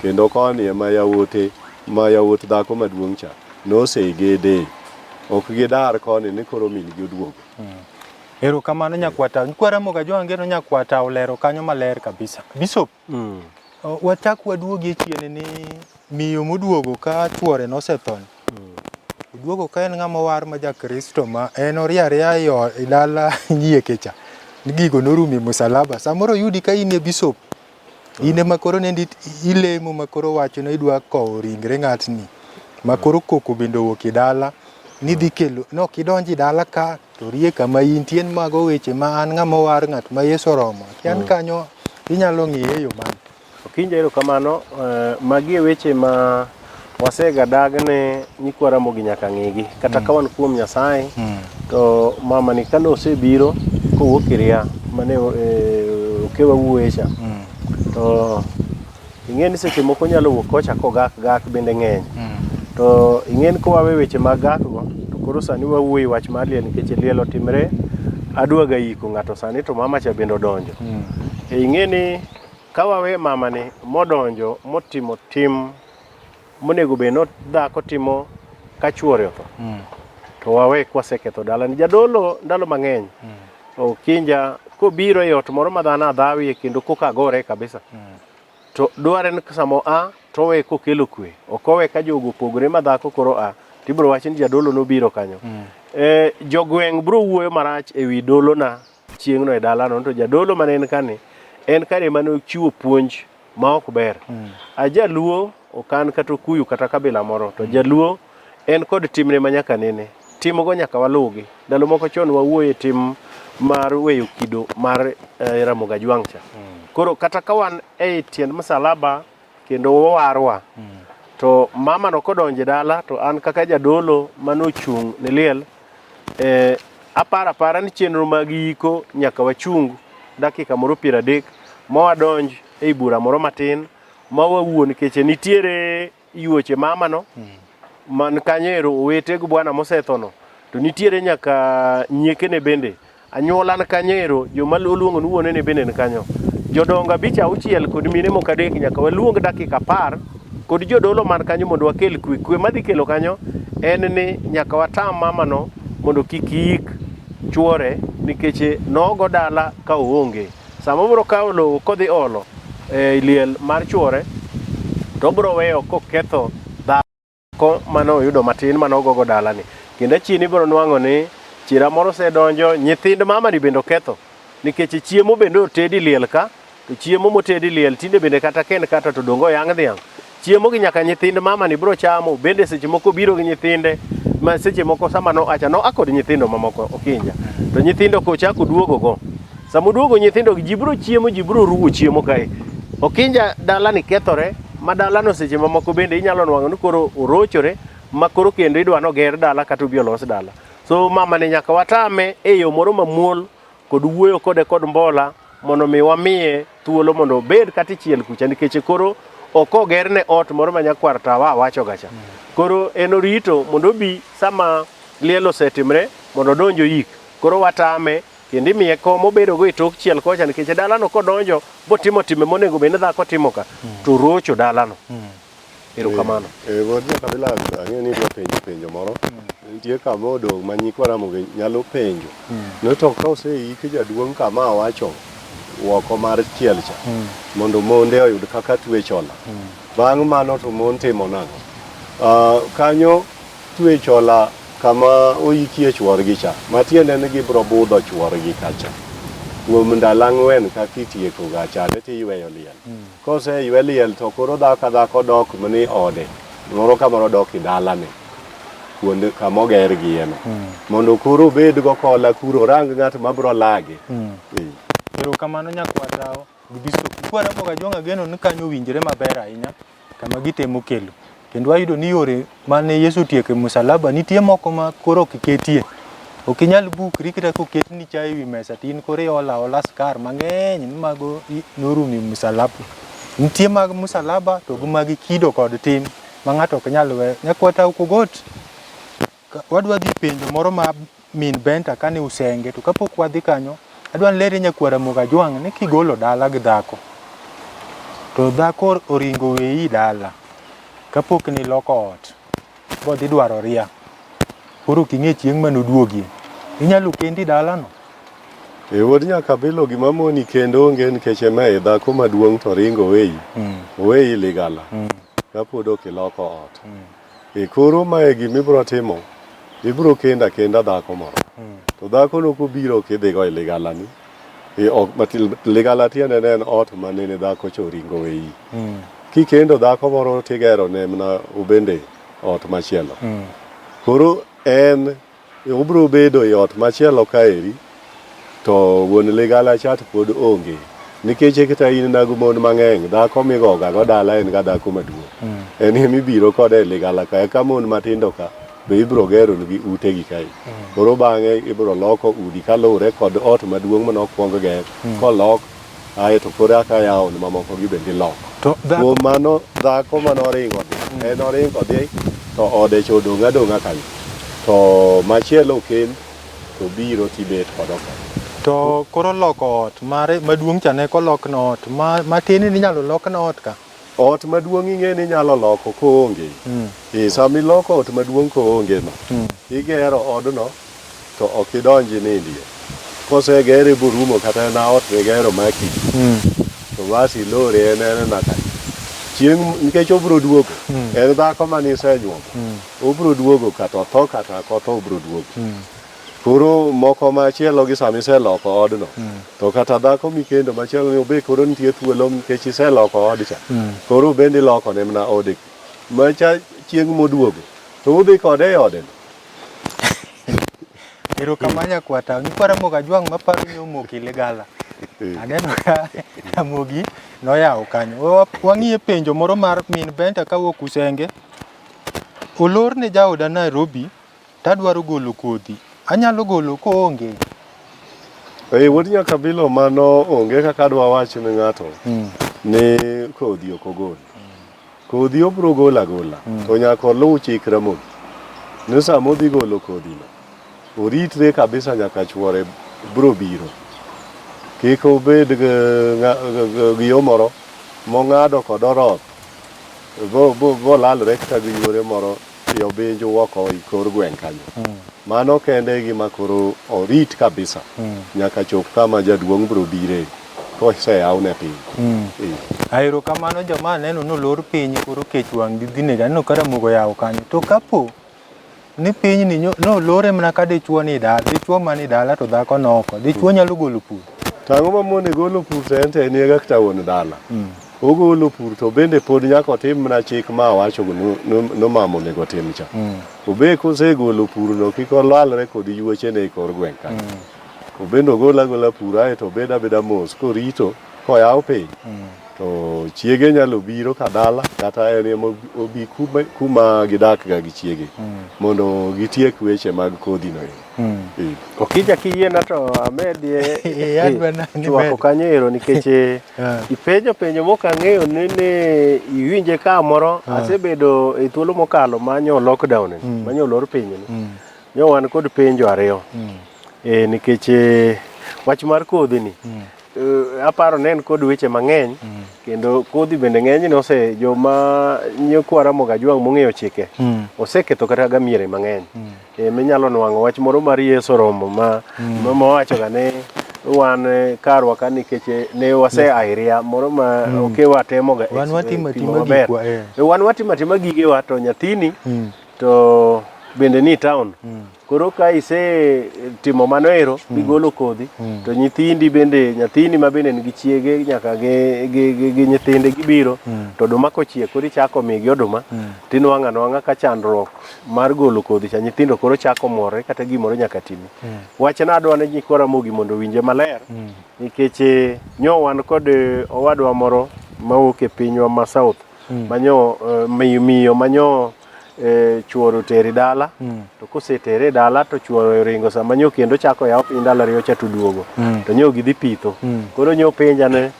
Kendo koni ema yawuot dhako maduong' cha nosegede. Ok gidar koni ni koro min gi oduogo. Ero kamano nyakwata. Nkwara moga joangeno nyakwata olero kanyo maler kabisa. Bishop. Wachak waduogi chien ni miyo moduogo ka chuore nosethon. Duogo ka en ng'ama war ma jakristo ma en oriaria i dala nyiekecha. Gigo norumi musalaba. Samoro yudi ka in e bishop. Ine makoro nendi ilemo makoro wacho na idwa kowo ringre ng'atni. Makoro koko bende owuok i dala. Nidhi kelo, no kidonji dala ka, to rie kama intien mago weche ma an ng'ama war ng'at ma Yesu oromo. Kian kanyo inyalo ng'iye yo man. Okinja ero kamano, magi weche ma wasega dagne nyikwara mogi nyaka ng'igi. Kata ka wan kuom Nyasaye, to mama ni kano osebiro kowuok iria mane okewa wuoyecha. To ing'eni seche moko nyalo wuok kocha kogak bende ng'eny. To ing'en ko wawe weche mag gakgo, to koro sani wawuoyi wach mar liel nikech liel otimre adwaga iko ng'ato sani to mama cha bende odonjo. Ing'eni ka wawe mama ni modonjo motimo tim monego bed no dhako timo ka chuore otho. To wawe kwaseketho dalani. Jadolo ndalo mang'eny. Okinja kobiro e ot moro ma dhano adhawie kendo koka gore kabisa. To dware ni samo towe kokelo kwe. Okowe ka jogo pogore ma dhako koro tibro wacho ni jadolo nobiro kanyo. Jogweng' bro wuoyo marach ewi dolo na chieng'no e dalano, to jadolo mane en kani en kare mane ochiwo puonj ma ok ber. Jaluo okan kata okuyu kata kabila moro, to jaluo en kod timne manyaka nene. Timogo nyaka walugi. Ndalo moko chon wawuoye tim mar weyo kido mar Ramogi Ajwang' cha. Koro kata ka wan e tiend msalaba kendo warwa, to mama no kodonje dala, to an kaka jadolo manochung' ne liel, apara ni chenro mag iko nyaka wachung dakika moro 30 ma wadonj e bura moro matin ma wawuo nikech nitiere yuoche mama no man kanyero owete go bwana mosethono, to nitiere nyaka nyiekene bende anyuola na kanyero joma luongo nuone ne bende kanyo. Jodonga bicha auchiel kod mine moko adek nyaka waluong dakika 10 kod jodolo man kanyo mondo wakel kwe madhi kelo kanyo en ni nyaka watam mama no mondo kik chuore nikech nogo dala ka oonge. Sama bro kawo lowo kodhi olo liel mar chuore to bro weyo koketho dhako mano yudo matin manogogo dalani. Kendo chini bro nwang'o ni chira moro sedonjo, nyithind mama ni bende oketho nikech chiemo bende otedi liel ka, to chiemo motedi liel tinde bende kata ken kata to dongo yang' dhiang'. Chiemo gi nyaka nyithind mama ni bro chamo, bende seche moko biro gi nyithinde, ma seche moko sama no akod nyithindo mamoko Okinja. To nyithindo ko chako duogo go. Sama duogo nyithindo ji bro chiemo, ji bro ruwo chiemo kae. Okinja dala ni kethore, ma dala no seche mamoko bende inyalo nwang'o ni koro orochore, ma koro kendo idwa no ger dala kata obi olos dala. So mama ni nyaka watame e yo moro mamuol kod wuoyo kode kod mbola mondo mi wamiye thuolo mondo obed kata chiel kucha nikech koro oko gerne ot moro ma nyakwar tawa wacho gacha. Koro en orito mondo bi sama liel osetimre mondo donjo yik. Koro watame kendo imiye kom obedo go e tok chiel kocha nikech dalano kodonjo botimo time monego bed ni dhako timo ka to rocho dalano. Erokamano. Wod Abila ang'eyo ni dwa penjo moro. Nitie kama odong' ma nyikwa Ramogi nyalo penjo. No to ka oseiki jaduong' kama wacho woko mar chiel cha mondo monde oyud kaka twechola. Bang' mano to mon timo nang'o? Kanyo twechola kama oikie chuorgi cha, matiende ni gibro budho chuorgi kacha. Kuom ndalo 4 kaka itieko gacha tiyweyo liel. Koseywe liel to koro dhako dok mani ode. Moro kamoro dok i dalane. Kuonde kama oger gieno. Mondo koro obed go kola kuro rang ng'at mabro lage. Erokamano nyakwata Bishop. Kwara Ramogi Ajwang' ageno ni kanyo winjre maber ahinya kama gitemo kelo. Kendo ayudo ni yore mane Yesu tieko e msalaba nitie moko ma koro ok ketie. ok inyal bukri kata koket ni chai wi mesa tin kore ola skar mang'eny mago norumi msalaba. Nitie mag msalaba to mag kido kod tim ma ng'ato ok nyal we. Nyakwata ukogot wadwa dhi penjo moro ma min benta kane usenge to kapok wadhi kanyo adwa lere nyakwara moga jwang' ni kigolo dala gi dhako to dhako oringo weyi dala kapok ni loko ot bodhi dwaro ria koro king'e chieng' manoduogie inyalo kendi dalano. Wuod nyaka bilo gima moni kendo onge nikech ema dhako maduong' to ringo weyi ligala kapod ok iloko ot. Koro mae gimibiro timo, ibiro kenda dhako moro to dhako no kobiro kidhigo e ligalani ligala tiende en ot manene dhako cho ringo weyi. Kikendo dhako moro tigero ne mana ubende ot machielo. Koro en obiro bedo e ot machielo kaeri to wuon ligala chat pod onge nikech kata in nagu mon mang'eny dhako migoga go dala en ga dhako maduong'. En emibiro kode e ligala ka eka mon matindo ka be ibiro gero gi ute gi kae. Koro bang'e ibiro loko udi kalure kod ot maduong' manokwong ger kolok ae to koro aka yawo ni mamoko gi bende loko. Kuom mano dhako manoringo en oringo dhi to ode chodong' adong'a kanyo to machielo ken to biro tibet kod ok. To koro loko ot mare maduong' chane kolok no ot matin ni nyalo lok no ot ka. Ot maduong' ing'e ni nyalo loko koonge. Sami loko ot maduong' koonge no. Igero odno to ok idonji nindie. Kosegere burumo kata na ot migero maki. To wasi lore en naka. Chieng' nikech obiro duogo. En dhako manisenyuomo. Obiro duogo kata tho kata kotho obiro duogo. Koro moko machielo gi sami seloko odno. To kata dhako mikendo machielo ni obe koro nitie thuolo nikech iseloko odcha. Koro bende loko ne mana ode. Macha chieng' moduogo. To udhi kode e odeno. Ero kamanya kwata nyikwara moga jwang' maparo ni omoki ligala. Aneno ka amogi noyawo kanyo. Wang'iye penjo moro mar min benta kawuok Usenge. Olor ne jaoda Nairobi tadwaro golo kodhi. Anyalo golo koonge. Wuod nyaka bilo mano onge kaka dwa wacho ne ng'ato ni kodhi ok ogol. Kodhi obiro gola to nyaka oluw chik Ramogi. Ni sama odhi golo kodhino oritre kabisa nyaka chuore biro biro. Kik obed gi yo moro mong'ado kod oroth bolalre kata gi yore moro yobenjo woko i kor gweng' kanyo. Mano kende gima koro orit kabisa nyaka chop kama jaduong' biro bire koseyawne piny. Aero kamano joma neno nolor piny koro kech wang' dhinega aneno ka Ramogi yawo kanyo. To kapo ni piny ni nolore mana ka dichuo ni dala, dichuo mani dala to dhako noko, dichuo nyalo golo pur. Tang'o ma mon golo pur to en te niega kata wuon dala. Ogolo pur to bende pod nyaka otim mana chik ma wacho nomamo onego tim cha. Obe kosegolo pur no kik olalre kod yuochene e kor gweng' kanyo. Obende ogola pur ae to bed abeda mos korito koyaw piny. To chiege nyalo biro ka dala kata en ema obi kuma gidak ga gi chiege mondo gitiek weche mag kodhi no. Okija kiyiena to amedie chwako kanyo ero nikech ipenjo mok ang'eyo ne iwinje ka moro asebedo e thuolo mokalo manyo lockdown manyo lor piny nyo wan kod penjo ariyo nikech wach mar kodhi ni aparo nen kod weche mang'eny kendo kodhi bende ng'eny ni ose joma nyokwara moga jwang' mong'eyo chike oseketho kata gamiere mang'eny. Minyalo nwang'o wach moro mar Yeso Romo ma wacho ga ne wan karwa ka nikech ne wase airia moro ma okewa temo ga wan watima gikwa wan watima gigewa to nyathini to bende ni town. Koro ka ise timo mano ero bigolo kodhi to nyithindi bende nyathini ma bende nigi chiege nyaka gi nyithinde gibiro to oduma kochiek koro ichako migi oduma tinwang'a ka chandruok mar golo kodhi cha nyithindo koro chako more kata gimoro nyaka timi. Wachna adwa ne nyikwara Mogi mondo winje maler nikech nyo wan kod owadwa moro mawuok e pinywa ma South manyo miyo manyo chuoro teri dala to kosetere dala to chuoro ringo sama nyo kendo chako yawo piny dala riyo cha tuduogo to nyo gidhi pitho koro nyo penja ne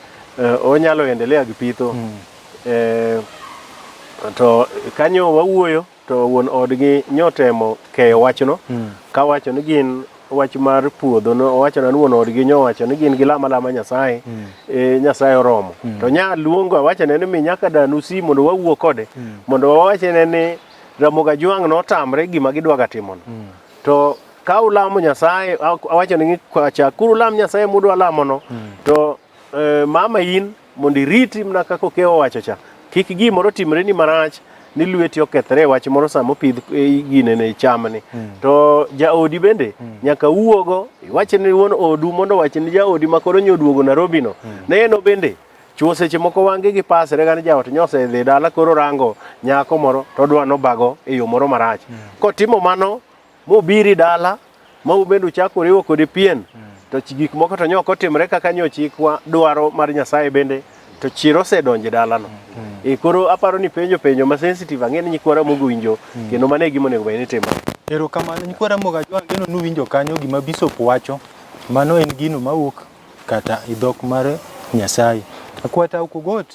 onyalo endelea gi pitho to kanyo wawuoyo to wuon odgi nyotemo keyo wachno ka wacho ni gin wach mar puodho no owacho na wuon odgi nyo wacho ni gin gi lama Nyasaye Nyasaye oromo to nya luongo wacho ne ni nyaka danu si mondo wawuo kode mondo wawache ne ni Ramogi Ajwang' notamre gima gidwaga timono to ka ulamo Nyasaye awacho ni kwacha kuru lam Nyasaye mudwa lamono to mama in mondo iriti mna kako kewo wacho cha kik gimoro timre ni marach ni lweti okethre wach moro samo pidh gine ne chamni to jaodi bende nyaka uogo iwache ni wuon odu mondo wach ni jaodi makoro nyoduogo Nairobi no ne eno bende chuo seche moko wange gi pasre gan jaot nyose dhi dala koro rango nyako moro to dwa no bago e yo moro marach kotimo mano mobiri dala ma ubendu chako riwo kod pien to gik moko to nyoko timre kaka nyochikwa dwaro mar Nyasaye bende to chiro se donje dala no koro aparo ni penjo ma sensitive ang'e ni Nyikwara Ramogi winjo kendo mane gimo nego bene timo erokamano Nyikwara Ramogi Ajwang' gino nuwinjo kanyo gima Bishop wacho mano en gino mawuok kata idhok mar Nyasaye akwata ukogot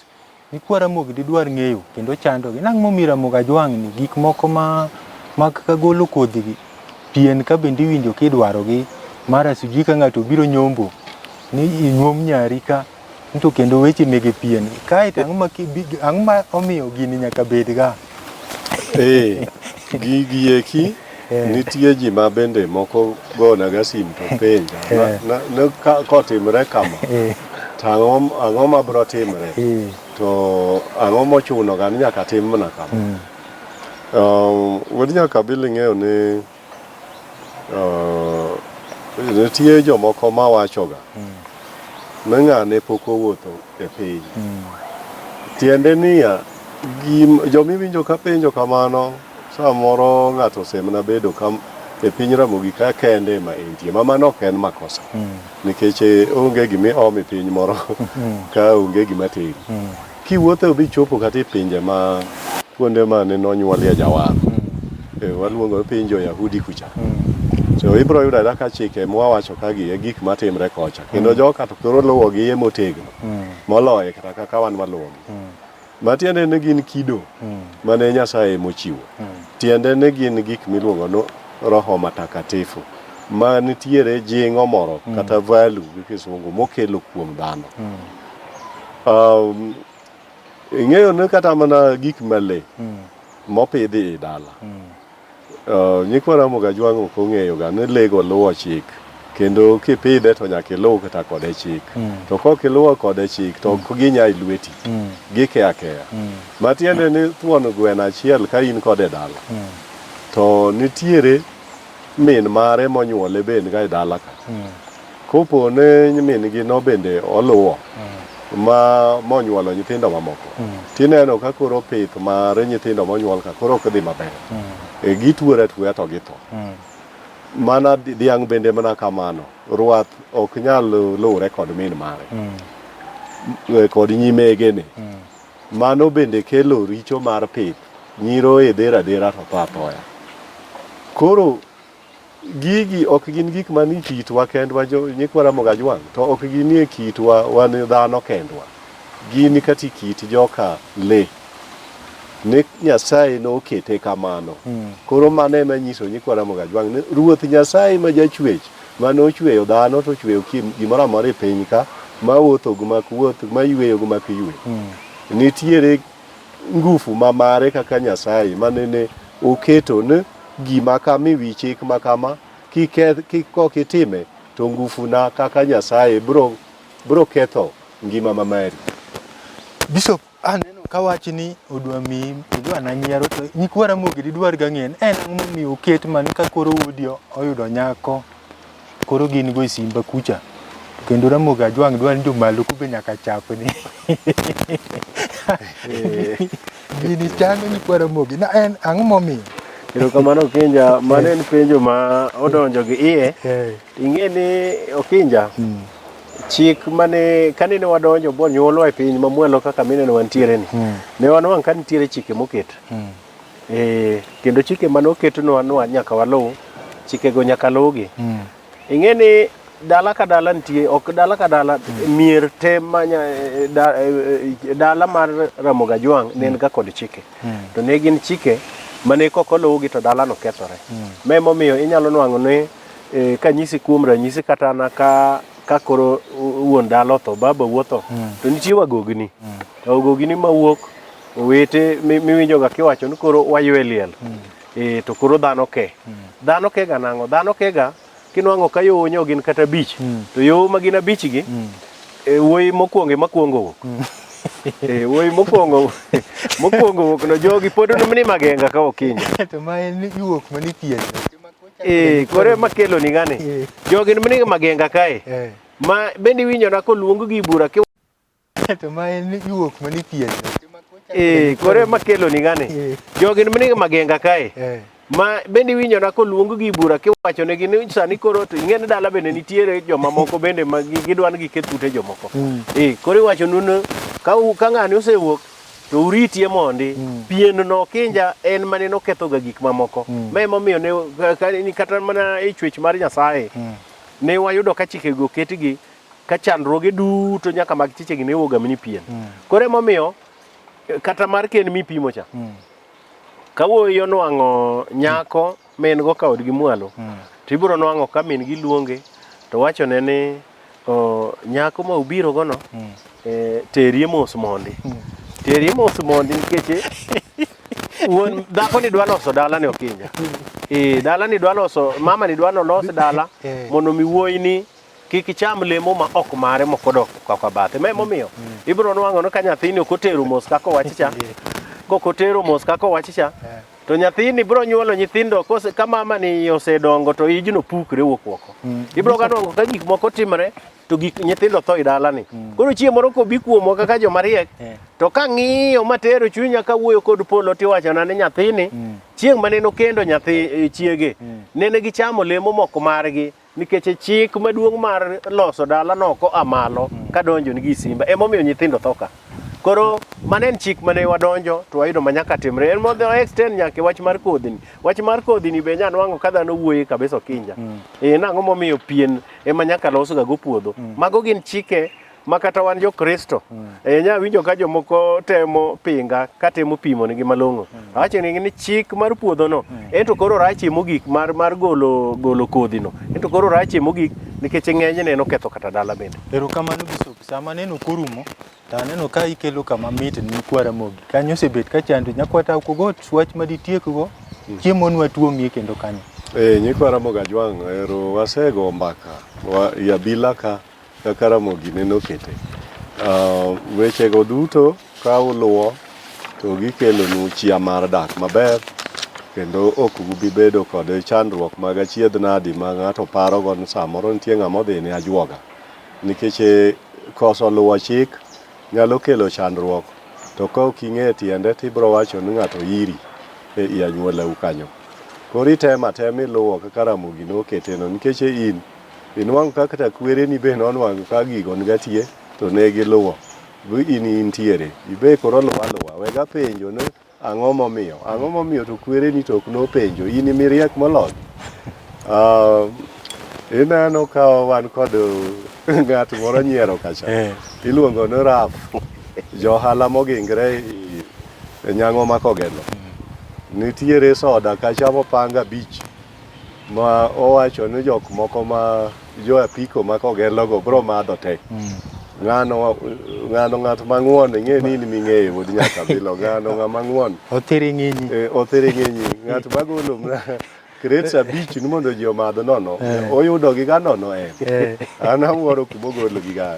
Nyikwara Ramogi didwar ng'eyo kendo chandogi nang' momi Ramogi Ajwang' ni gik moko ma kaka golo kodhigi pien ka bende iwinjo kidwarogi mara siji ka ng'ato biro nyombo ni inyuom nyari ka to kendo weche mege pien kae ang'o ma omiyo gini nyaka bedga gigi eki nitie ji ma bende moko gonaga sim to penja kotimre kama to ang'o ma biro timre to ang'o mochunoga ni nyaka tim mana kama wuod nyaka Abila ng'eyo ni nitie jomoko ma wachoga na ng'ane pok owuotho e piny tiende niya jomiwinjo ka penjo kamano samoro ng'ato osemna bedo e piny Ramogi ka kende ma entie mano ok en makosa nikech onge gimi omi piny moro ka onge gima teri kiwuotho bichopo kata e pinje ma kuonde ma ne nonyuolie jawar waluongo piny jo-Yahudi kucha so ibro yudo ka chike mwawacho kagi e gik matimre kocha kendo joka to koro luwogi e motegno moloye kata kaka wan waluwogi matiende ni gin kido mane Nyasaye mochiwo tiende ni gin gik miluongo no Roho Matakatifu ma nitiere jing'o moro kata value gi kisungu mokelo kuom dhano ing'eyo ni kata mana gik male mopidhi e dala Nyikwara Ramogi Ajwang' ok ong'eyo ga ni lego luwo chik kendo kipidhe to nyaka iluw kata kode chik to kok iluwo kode chik to ok ginya ilweti gike akeya matiende ni thuon gweno achiel ka in kode dala to nitiere min mare monyuole bende ga e dala ka kopo ne min gi no bende oluwo monyuolo nyithindo mamoko tineno ka koro pith mare nyithindo monyuol ka koro ok dhi maber gituore atwoya to githo mana dhiang' bende mana kamano rwath ok nyal luwre kod min mare kod nyimegene mano bende kelo richo mar pith nyiro edhera to tho athoya koro gigi ok gin gik mani kitwa kendwa Nyikwara Ramogi Ajwang' to ok ginie kitwa wan dhano kendwa gini kati kit joka le ne Nyasaye no kete kamano koro mane ma nyiso Nyikwara Ramogi Ajwang' ni Ruoth Nyasaye ma jachwech mane ochweyo dhano to chweyo gimoro amora e piny ka ma wuotho gumak wuoth ma yweyo gumak ywe nitiere ngufu ma mare kaka Nyasaye mane ne oketo ni gima kama iwi chik makama kok itime to ngufu na kaka Nyasaye bro ketho ngima mamari Bishop aneno ka wach ni odwa mi idwa na nyiero to Nyikwara Ramogi didwar ga ng'en en ang'o momiyo oket man ka koro udi oyudo nyako koro gin go simba kucha kendo Ramogi Ajwang' dwar njo malo kube nyaka chapni gini chando Nyikwara Ramogi na en ang'o momiyo erokamano Okinja mane en penjo ma odonjo gi iye ing'e ni Okinja chik mane kanene wadonjo bonyuolwa e piny mamuelo kaka mineno wantiere ni ne wanwang' ka nitiere chike moket Kendo chike manoketnwa nyaka waluw, chikego nyaka luwgi. Ing'eni dala ka dala nitie, ok dala ka dala, mier te dala mar Ramogi Ajwang' ne en ga kod chike. To ne gin chike mane kokoluwgi to dala no kethore. Momiyo inyalo nwang'o ni kanyisi kuom ranyisi kata na ka koro wuon dala otho, baba wuotho, to nitie wagogni. To wagogni mawuok owete miwinjoga kiwacho ni koro waywe liel. To koro dhano ke. Dhano ke ga nang'o? Dhano ke ga kinwang'o ka yo onyo gin kata bich. To yo ma gin abich gi, wuoyi mokwongo wuok. Wuoyi mokwongo wuok no jogi pod ni magenga ka okinyi. To ma en yuok mani pien. Kore makelo ni gani. Jogi ni magenga kae. Ma bende winjo na koluong gi bura ki. To ma en yuok mani pien. Kore makelo ni gani. Jogi ni magenga kae. Ma bende winjo na koluong gi bura kiwacho ne gini sani koro to ing'eni dala bende nitiere joma moko bende ma gidwan gi ketute jomoko. Koro iwacho nun ka ng'ani osewuok to uritie mondi, pien no kinja en mane noketho ga gik mamoko. Momiyo ne kata mana e chwech mar Nyasaye ne wayudo ka chikego ketgi ka chandruoge duto nyaka mag chichegi ne wuoga mani pien. Koro emomiyo kata mar ken mipimo cha. Kawuoyi onwang'o nyako min go ka odgi mwalo, to ibiro nwang'o ka min gi luonge to wachone ni nyako ma ubiro gono, terie mos mondi. Terie mos mondi nikech wuon dhako ni dwa loso dala ni okinja. Dala ni dwa loso, mama ni dwa los dala mondo mi wuoyi ni kik icham lemo ma ok mare mokodok kaka bathe. Momiyo ibiro nwang'o no ka nyathini ok otero mos kaka owachicha. Kokotero mos kaka owachicha, to nyathini biro nyuolo nyithindo ka mama ni osedongo to ijno pukre wuok oko. Ibiro ga nwang'o ka gik moko timre to gik nyithindo tho i dala ni. Koro chieng' moro kobi kuomwa kaka joma riek, to ka ng'iyo matero chunya ka wuoyo kod polo tiwachona ni nyathini chieng' mane nokendo nyathi chiege nene gichamo lemo moko margi nikech chik maduong' mar loso dala no ko amalo ka donjo ni gi simba emomiyo nyithindo tho ka. Koro manen chik mane wadonjo to wayudo manyaka timre. En modho extend nyaka wach mar kodhini. Wach mar kodhini be nyanwang'o ka dhano wuoye kabisa okinja. Nang'o momiyo pien ema nyaka losga go puodho. Mago gin chike ma kata wan jokristo nya winjo ka jomoko temo pinga ka temo pimo nigi malong'o. Awacho ni chik mar puodho no ento koro rache mogik mar golo kodhi no. Ento koro rache mogik nikech ng'enyne noketho kata dala bende. Erokamano Bishop, sama neno korumo to aneno ka ikelo kama mit ni Kwaramogi. Kanyo osebet ka chando nyakwata kogo wach maditiekgo chiemo nwa tuomie kendo kanyo. Nyikwa Ramogi Ajwang' ero wasego mbaka i Abila ka Ramogi ne nokete. Wechego duto ka uluwo to gikelonu chia mar dak maber kendo ok ubi bedo kod chandruok mag achiedh nadi ma ng'ato paro go ni samoro nitie ng'ama odhi ne ajuoga. Nikech koso luwo chik nyalo kelo chandruok, to ka ok ing'e tiende tibiro wacho ni ng'ato iri i anyuolau kanyo. Koro item iluwo kaka Ramogi noketeno nikech inwang'o kaka kwereni be nonwang'o ka gigo nigatie to ne giluwo. Intiere ibe koro luwa wega penjo ni ang'o momiyo to kwereni to ok nopenjo, in miriek moloyo. Ineno ka wan kod ng'at moro nyiero kacha iluongo ni Raf, johala mogingre e nyang'o makogelo. Nitiere soda kacha mopanga bich ma owacho ni jok moko ma jo apiko makogelogo bro madho tek. Ng'ato mang'uon ing'e ni ming'eyo wuod nyaka bilo ng'ano mang'uon othiri ng'inyi ng'at magolo krets abich ni mondo ji omadh nono oyudo gi ga nono an awuoro kumogolo gi ga.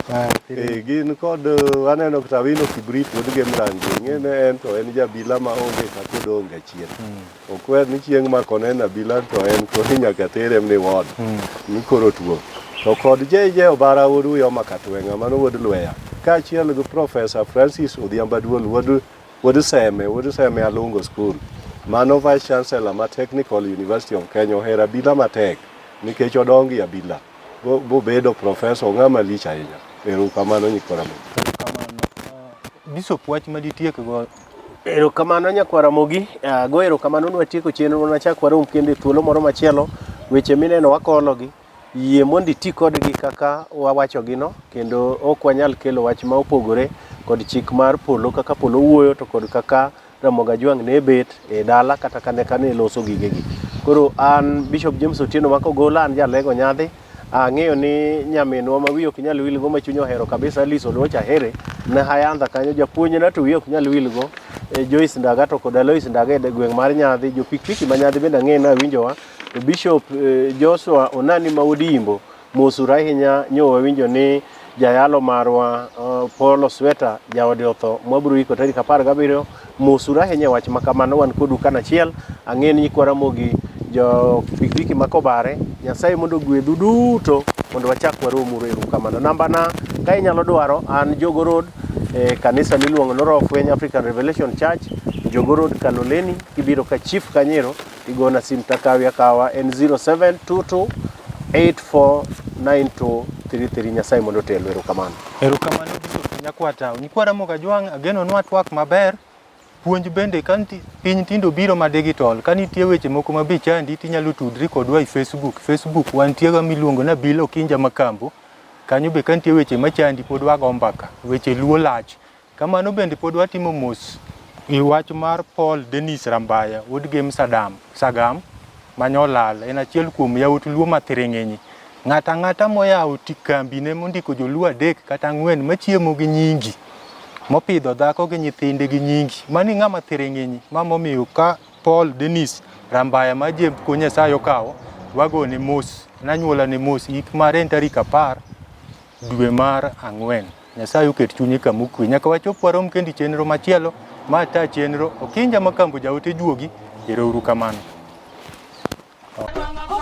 Gin kod aneno kata wino kibrit wuod Gemrangi ng'ene en to en jabila ma onge kaka odong' achien. Okwer ni chieng' ma koneno Abila to en koro nyaka terem ni wod ni koro tuo. To kod JJ Obara wuod Uyo Makatwenga mano wuod Lweya kaachiel gi Professor Francis Odhiambo Duol wuod Seme Alungo School. Mano Vice Chancellor ma Technical University of Kenya ohero Abila matek nikech odongi Abila. Bobedo professor ng'ama lich ahinya. Erokamano Nyikwa Ramogi. Bishop, wach maditiekgo Erokamano nyakwara Mogi, go erokamano nwatieko chenro na chak warom kende thuolo moro machielo weche mineno wakologi yie mondo iti kodgi kaka wawachogino kendo ok wanyal kelo wach ma opogore kod chik mar polo kaka polo wuoyo to kod kaka Ramogi Ajwang' ne bet e dala kata kane loso gigegi. Koro an Bishop James Otieno Makogola, an jalego nyadhi. Ang'eyo ni nyaminwa ma wiyo ok nyal wilgo ma chuny ohero kabisa Alice Olocha here ne hayandha kanyo japuonjna to wiyo ok nyal wilgo Joyce Ndaga to kod Alois Ndaga e gweng' mar Nyadhi, jo pikipiki ma Nyadhi bende ang'eyo na winjowa. Bishop Joshua Onani ma Odimbo mosura ahinya nyo wawinjo ni jayalo marwa Paul Osweta jaode otho mwabiro iko tarik 17 mosura ahinya wach makamano wan kodu kanachiel. Ang'e ni Nyikwa Ramogi jo pikipiki makobare Nyasaye mondo gwedhu duto mondo wachak warom erokamano. Namba na ka inyalo dwaro an Jogo Road kanisa miluongo ni North African Revelation Church, Jogo Road Kaloleni. Kibiro ka Chief Kanyero igona sim takawi akawa en 0722 849233. Nyasaye mondo telo erokamano. Erokamano Bishop Nyakwata. Nyikwa Ramogi Ajwang' ageno nwa twak maber. Puonj bende kanti piny tindo biro ma digital kanitie weche moko mabe chandi tinyalo tudri kodwa e Facebook wantiega miluongo na Abila Okinja Makambo. Kanyo be kantie weche machandi pod wago mbaka weche luo lach. Kamano bende pod watimo mos i wach mar Paul Dennis Rambaya wuod game Sagam manyolal en achiel kuom yawuot luo mathiring'enyi. Ng'ata moyawo tikambi ne mondiko joluo 3 kata 4 machiemo gi nyingi mopidho dhako gi nyithinde gi nyingi. Mani ng'ama thiring'enyi mamomiyo ka Paul Dennis Rambaya ma jem ko Nyasaye okawo wagone mos nanyuola ne mos ik mare en tarik 10 dwe mar 4. Nyasaye oket chunye kamokwe nyaka wachop warom kendi chenro machielo ma ta chenro Okinja Makambo jaote juogi erouru kamano. Malomoko,